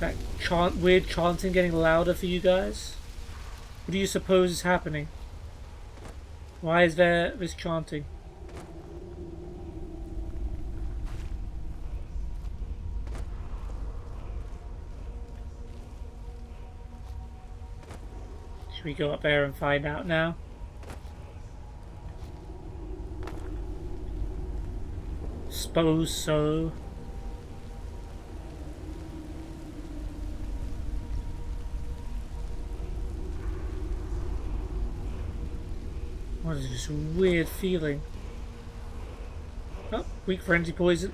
That weird chanting getting louder for you guys? What do you suppose is happening? Why is there this chanting? Should we go up there and find out now? Suppose so. What is this weird feeling? Oh, weak frenzy poison.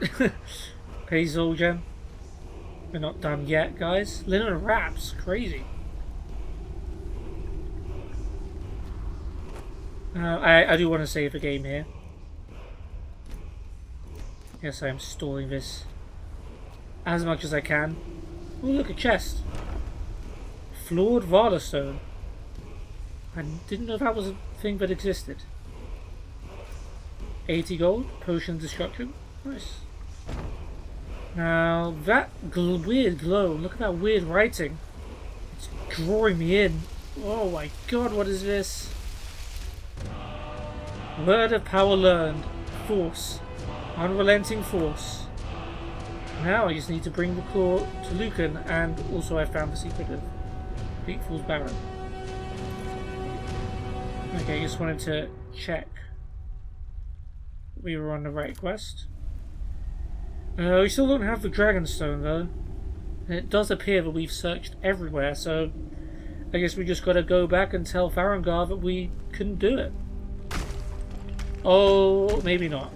Hazel gem. We're not done yet, guys. Linen wraps, crazy. I do want to save the game here. Yes, I am stalling this as much as I can. Oh, look, a chest. Flawed Varlastone. I didn't know that was a thing that existed. 80 gold, potion destruction. Nice. Now that weird glow, look at that weird writing. It's drawing me in. Oh my god, what is this? Word of power learned. Force. Unrelenting force. Now I just need to bring the claw to Lucan, and also I found the secret of Bleak Falls Barrow. Okay, just wanted to check we were on the right quest. We still don't have the Dragonstone though. And it does appear that we've searched everywhere, so I guess we just gotta go back and tell Farengar that we couldn't do it. Oh, maybe not.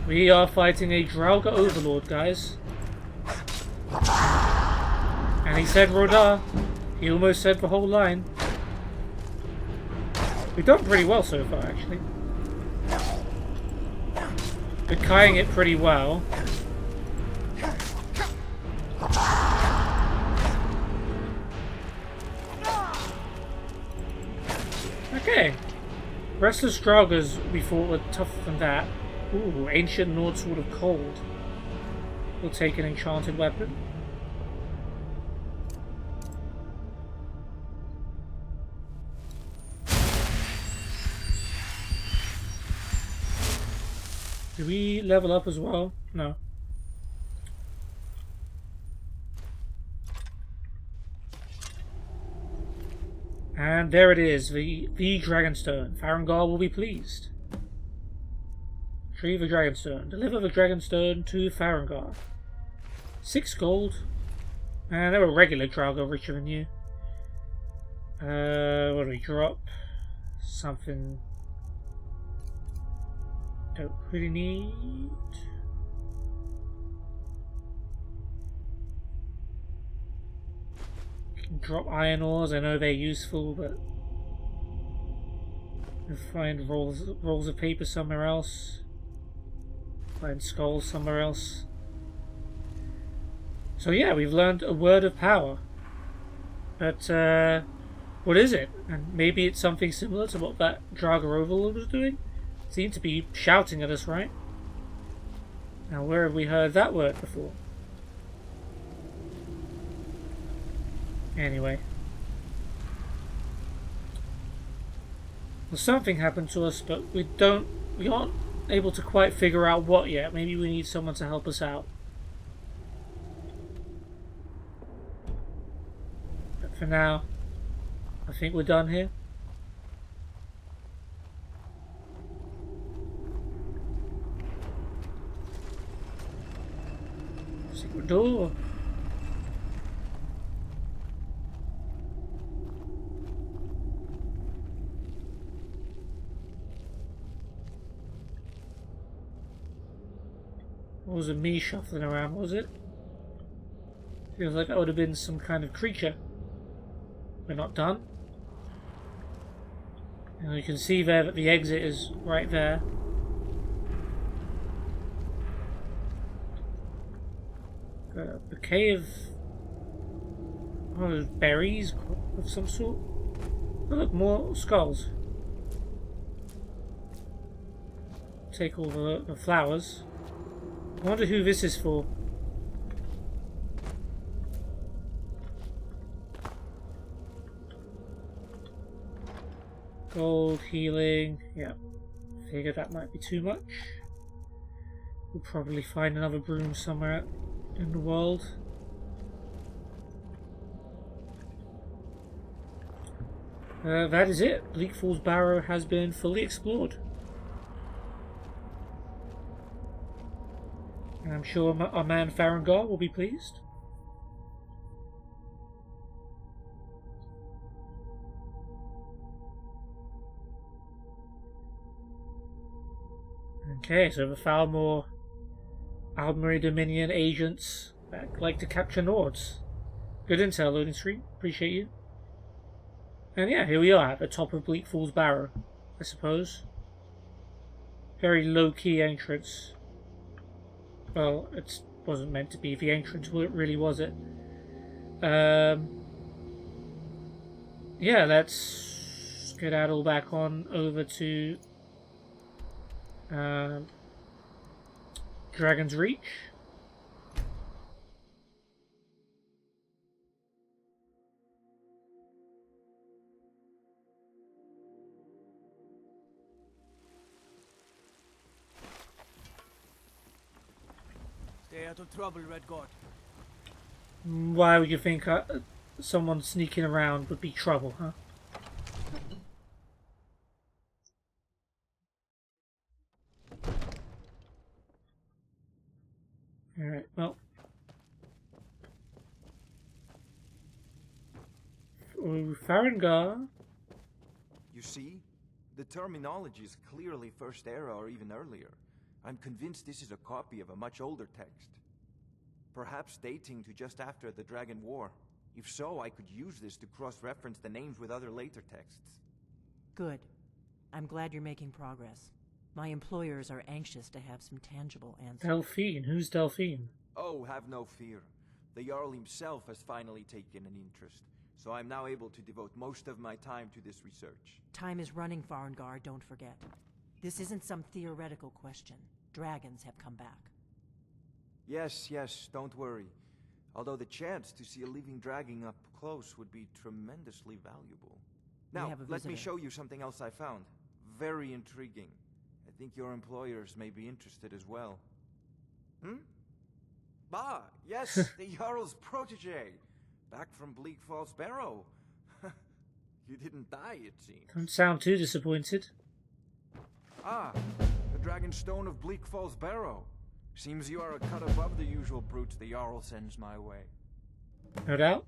We are fighting a Draugr overlord, guys. And he said Rodar. He almost said the whole line. We've done pretty well so far, actually. We're kaying it pretty well. Okay. Restless Draugrs we thought were tougher than that. Ooh, Ancient Nord Sword of Cold. We'll take an enchanted weapon. Do we level up as well? No. And there it is, the Dragonstone. Farengar will be pleased. Retrieve the Dragonstone. Deliver the Dragonstone to Farengar. 6 gold. And they were regular Draugr richer than you. What do we drop? Something... Don't really need... Can drop iron ores, I know they're useful, but... We'll find rolls of paper somewhere else. Find skulls somewhere else. So yeah, we've learned a word of power. But, what is it? And maybe it's something similar to what that Draugr Overlord was doing? Seemed to be shouting at us, right? Now, where have we heard that word before? Anyway. Well, something happened to us, but we aren't able to quite figure out what yet. Maybe we need someone to help us out. But for now, I think we're done here. Secret door. What was it, me shuffling around, was it? Feels like that would have been some kind of creature. We're not done. And you can see there that the exit is right there. A bouquet of berries of some sort. Oh, look, more skulls. Take all the flowers. I wonder who this is for. Gold, healing. Yeah. Figured that might be too much. We'll probably find another broom somewhere in the world. That is it. Bleak Falls Barrow has been fully explored. And I'm sure our man Farengar will be pleased. Okay, so we found more Albury Dominion agents that like to capture Nords. Good intel, loading screen. Appreciate you. And yeah, here we are at the top of Bleak Falls Barrow, I suppose. Very low-key entrance. Well, it wasn't meant to be the entrance, really, was it? Yeah, let's skedaddle back on over to Dragon's Reach. Stay out of trouble, Red God. Why would you think someone sneaking around would be trouble, huh? Alright, well. Farengar. You see? The terminology is clearly First Era or even earlier. I'm convinced this is a copy of a much older text. Perhaps dating to just after the Dragon War. If so, I could use this to cross-reference the names with other later texts. Good. I'm glad you're making progress. My employers are anxious to have some tangible answers. Delphine? Who's Delphine? Oh, have no fear. The Jarl himself has finally taken an interest, so I'm now able to devote most of my time to this research. Time is running, Farengar, don't forget. This isn't some theoretical question. Dragons have come back. Yes, don't worry. Although the chance to see a living dragon up close would be tremendously valuable. Now, let me show you something else I found. Very intriguing. I think your employers may be interested as well. Ah, yes, the Jarl's protege. Back from Bleak Falls Barrow. You didn't die, it seems. Don't sound too disappointed. Ah, the Dragonstone of Bleak Falls Barrow. Seems you are a cut above the usual brutes the Jarl sends my way. No doubt.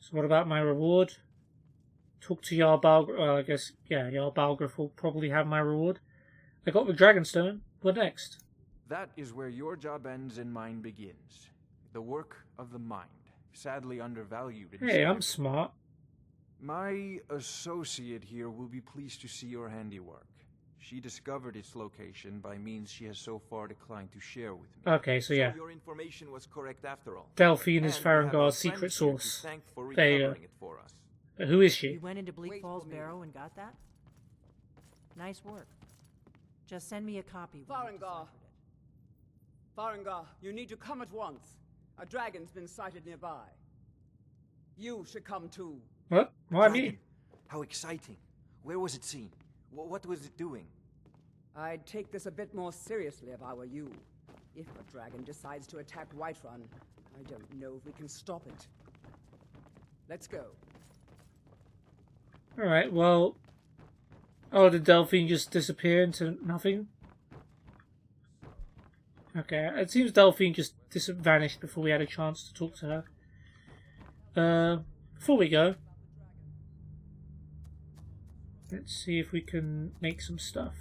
So what about my reward? Talk to Jarl Balgruuf. Well, I guess, yeah, Jarl Balgruuf will probably have my reward. I got the Dragonstone. What next? That is where your job ends and mine begins. The work of the mind. Sadly undervalued in Hey, Skyrim. I'm smart. My associate here will be pleased to see your handiwork. She discovered its location by means she has so far declined to share with me. Okay, so yeah. Your information was correct after all. Delphine is And we have a Farengar's friend secret here to source. thank for There you go. recovering it for us. But who is You she? went into Bleak Wait Falls for me. Barrow and got that? Nice work. Just send me a copy when you've Farengar. deciphered it. Farengar, you need to come at once. A dragon's been sighted nearby. You should come too. What? Why Dragon. me? How exciting. Where was it seen? What was it doing? I'd take this a bit more seriously if I were you. If a dragon decides to attack Whiterun, I don't know if we can stop it. Let's go. Alright, well... Oh, did Delphine just disappear into nothing? Okay, it seems Delphine just vanished before we had a chance to talk to her. Before we go... Let's see if we can make some stuff.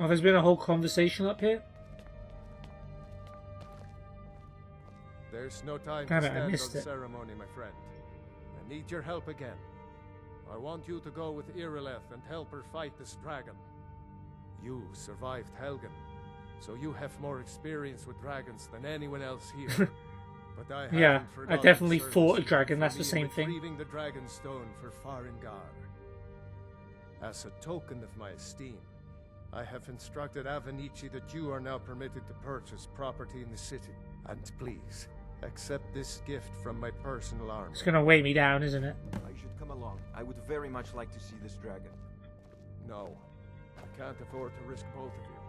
Oh, there's been a whole conversation up here? There's no time Damn to it, I stand on missed it. ceremony, my friend. I need your help again. I want you to go with Irileth and help her fight this dragon. You survived Helgen, so you have more experience with dragons than anyone else here. But I Yeah, haven't I forgotten definitely service fought a you did dragon, for that's the me in same thing. retrieving the Dragonstone for Farengar. As a token of my esteem, I have instructed Avenici that you are now permitted to purchase property in the city. And please, accept this gift from my personal army. It's gonna weigh me down, isn't it? I should come along. I would very much like to see this dragon. No, I can't afford to risk both of you.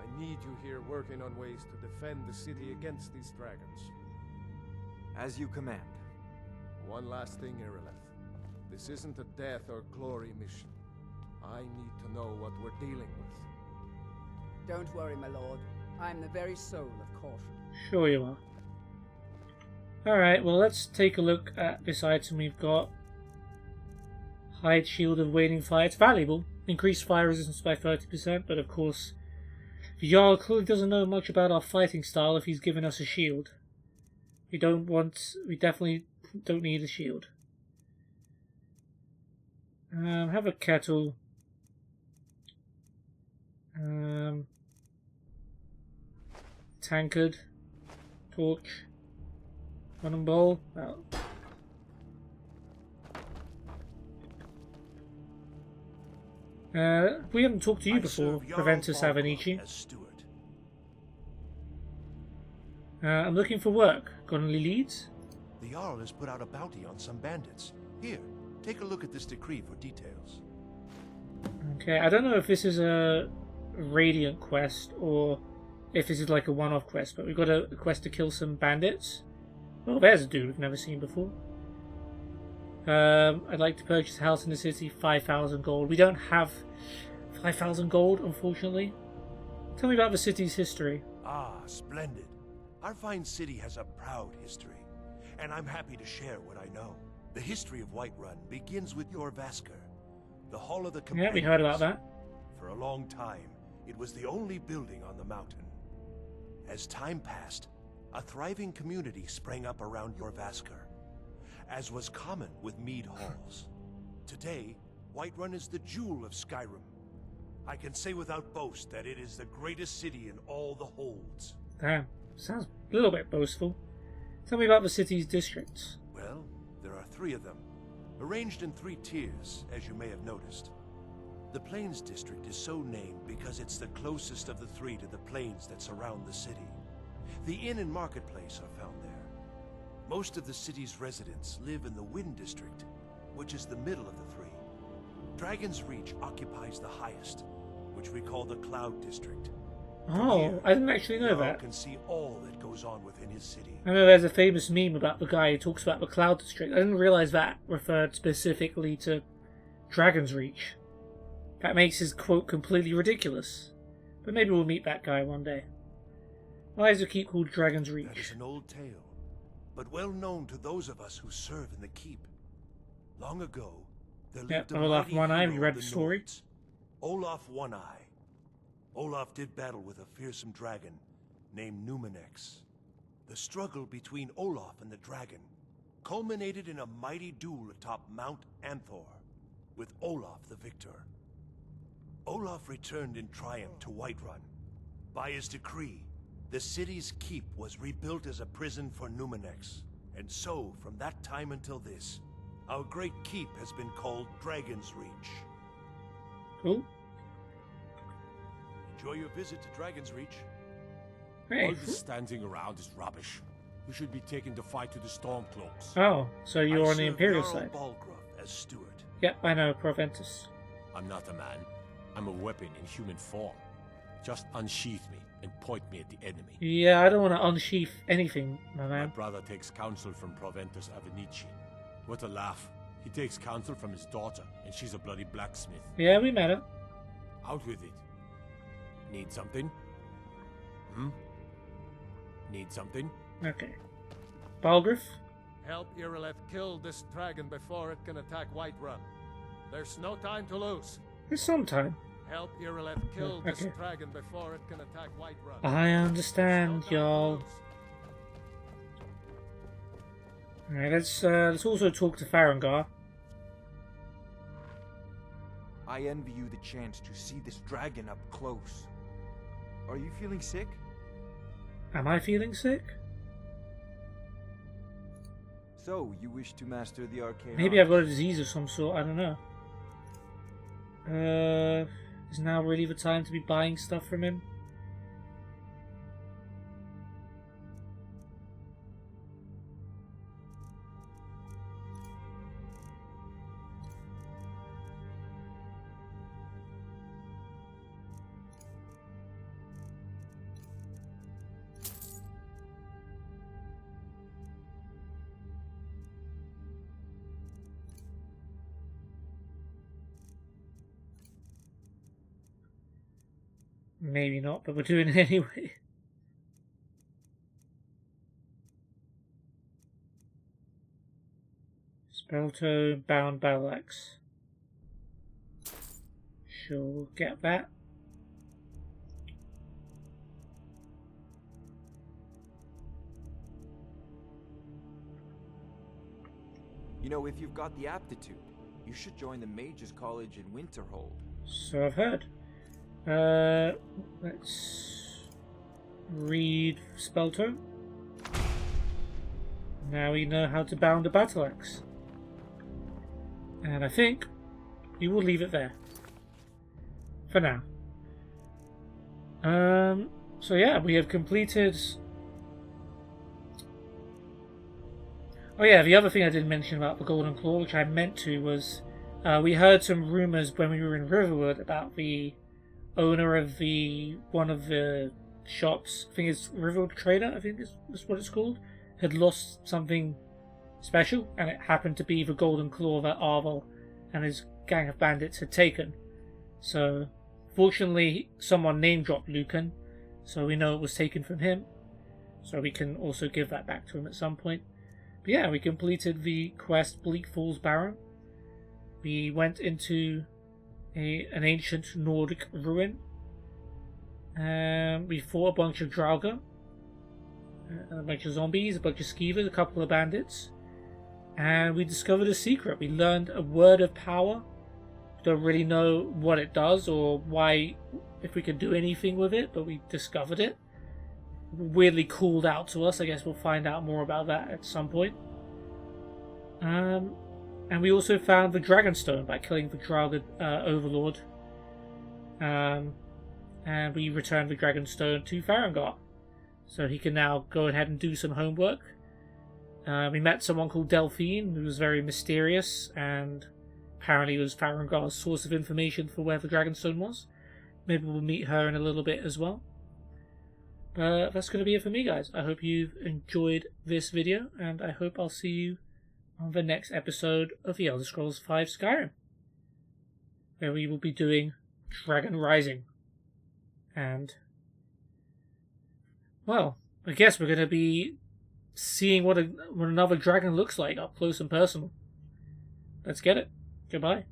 I need you here working on ways to defend the city against these dragons. As you command. One last thing, Irileth. This isn't a death or glory mission. I need to know what we're dealing with. Don't worry, my lord. I'm the very soul of caution. Sure you are. Alright, well let's take a look at this item we've got. Hide Shield of Waning Fire. It's valuable. Increased fire resistance by 30%, but of course the Jarl clearly doesn't know much about our fighting style if he's given us a shield. We definitely don't need a shield. Have a kettle. Tankard. Torch. Running bowl. Well. We haven't talked to you before, Preventus Avenici. I'm looking for work. Got any leads? The Jarl has put out a bounty on some bandits. Here, Take a look at this decree for details. Okay, I don't know if this is a Radiant quest or if this is like a one-off quest, but we've got a quest to kill some bandits. Oh, there's a dude we've never seen before. I'd like to purchase a house in the city, 5,000 gold. We don't have 5,000 gold, unfortunately. Tell me about the city's history. Ah, splendid. Our fine city has a proud history, and I'm happy to share what I know. The history of Whiterun begins with your Vasker, the Hall of the Companions. Yeah, we heard about that. For a long time, it was the only building on the mountain. As time passed, a thriving community sprang up around your Vasker, as was common with mead halls. Today, Whiterun is the jewel of Skyrim. I can say without boast that it is the greatest city in all the holds. Damn, sounds a little bit boastful. Tell me about the city's districts. Well, there are 3 of them, arranged in 3 tiers, as you may have noticed. The Plains District is so named because it's the closest of the 3 to the plains that surround the city. The inn and marketplace are found there. Most of the city's residents live in the Wind District, which is the middle of the 3. Dragon's Reach occupies the highest, which we call the Cloud District. Oh, I didn't actually know that. You can see all that goes on within his city. I know there's a famous meme about the guy who talks about the Cloud District. I didn't realize that referred specifically to Dragon's Reach. That makes his quote completely ridiculous. But maybe we'll meet that guy one day. Why is the keep called Dragon's Reach? That is an old tale, but well known to those of us who serve in the keep. Long ago, there lived a Olaf mighty One-Eye, hero you read of the story? Nords, Olaf One-Eye. Olaf did battle with a fearsome dragon named Numenex. The struggle between Olaf and the dragon culminated in a mighty duel atop Mount Anthor, with Olaf the victor. Olaf returned in triumph to Whiterun. By his decree, the city's keep was rebuilt as a prison for Numenex. And so, from that time until this, our great keep has been called Dragon's Reach. Cool. Enjoy your visit to Dragon's Reach. Hey. All this standing around is rubbish. You should be taking the fight to the Stormcloaks. Oh, so you're on the serve Imperial Jarl side. Balgruuf as steward. Yep, I know, Proventus. I'm not a man. I'm a weapon in human form. Just unsheath me and point me at the enemy. Yeah, I don't want to unsheath anything, my My man. brother takes counsel from Proventus Avenici. What a laugh. He takes counsel from his daughter, and she's a bloody blacksmith. Yeah, we met her. Out with it. Need something? Need something? Okay. Balgruuf? Help Irileth kill this dragon before it can attack Whiterun. There's no time to lose. There's some time. Help Irileth kill this Okay. dragon before it can attack Whiterun. I understand, y'all. Alright, let's also talk to Farengar. I envy you the chance to see this dragon up close. Are you feeling sick? Am I feeling sick? So, you wish to master the arcane Maybe arts? I've got a disease of some sort, I don't know. Is now really the time to be buying stuff from him? Maybe not, but we're doing it anyway. Spelltome, bound battle axe. Sure, we'll get that. You know, if you've got the aptitude, you should join the Mages College in Winterhold. So I've heard. Let's read Spelltome. Now we know how to bound a battle axe. And I think we will leave it there. For now. So yeah, we have completed... Oh yeah, the other thing I didn't mention about the Golden Claw, which I meant to, was we heard some rumors when we were in Riverwood about the owner of one of the shops, I think it's Riverwood Trader, I think that's what it's called, had lost something special, and it happened to be the Golden Claw that Arvel and his gang of bandits had taken. So, fortunately, someone name-dropped Lucan, so we know it was taken from him, so we can also give that back to him at some point. But yeah, we completed the quest Bleak Falls Barrow. We went into an ancient Nordic ruin. We fought a bunch of Draugr, a bunch of zombies, a bunch of skeevers, a couple of bandits. And we discovered a secret. We learned a word of power. Don't really know what it does or why, if we could do anything with it, but we discovered it. Weirdly called out to us. I guess we'll find out more about that at some point. And we also found the Dragonstone by killing the Draugr overlord. And we returned the Dragonstone to Farengar, so he can now go ahead and do some homework. We met someone called Delphine, who was very mysterious, and apparently was Farengar's source of information for where the Dragonstone was. Maybe we'll meet her in a little bit as well. But that's going to be it for me, guys. I hope you've enjoyed this video, and I hope I'll see you on the next episode of The Elder Scrolls V Skyrim, where we will be doing Dragon Rising. And, well, I guess we're going to be seeing what another dragon looks like up close and personal. Let's get it. Goodbye.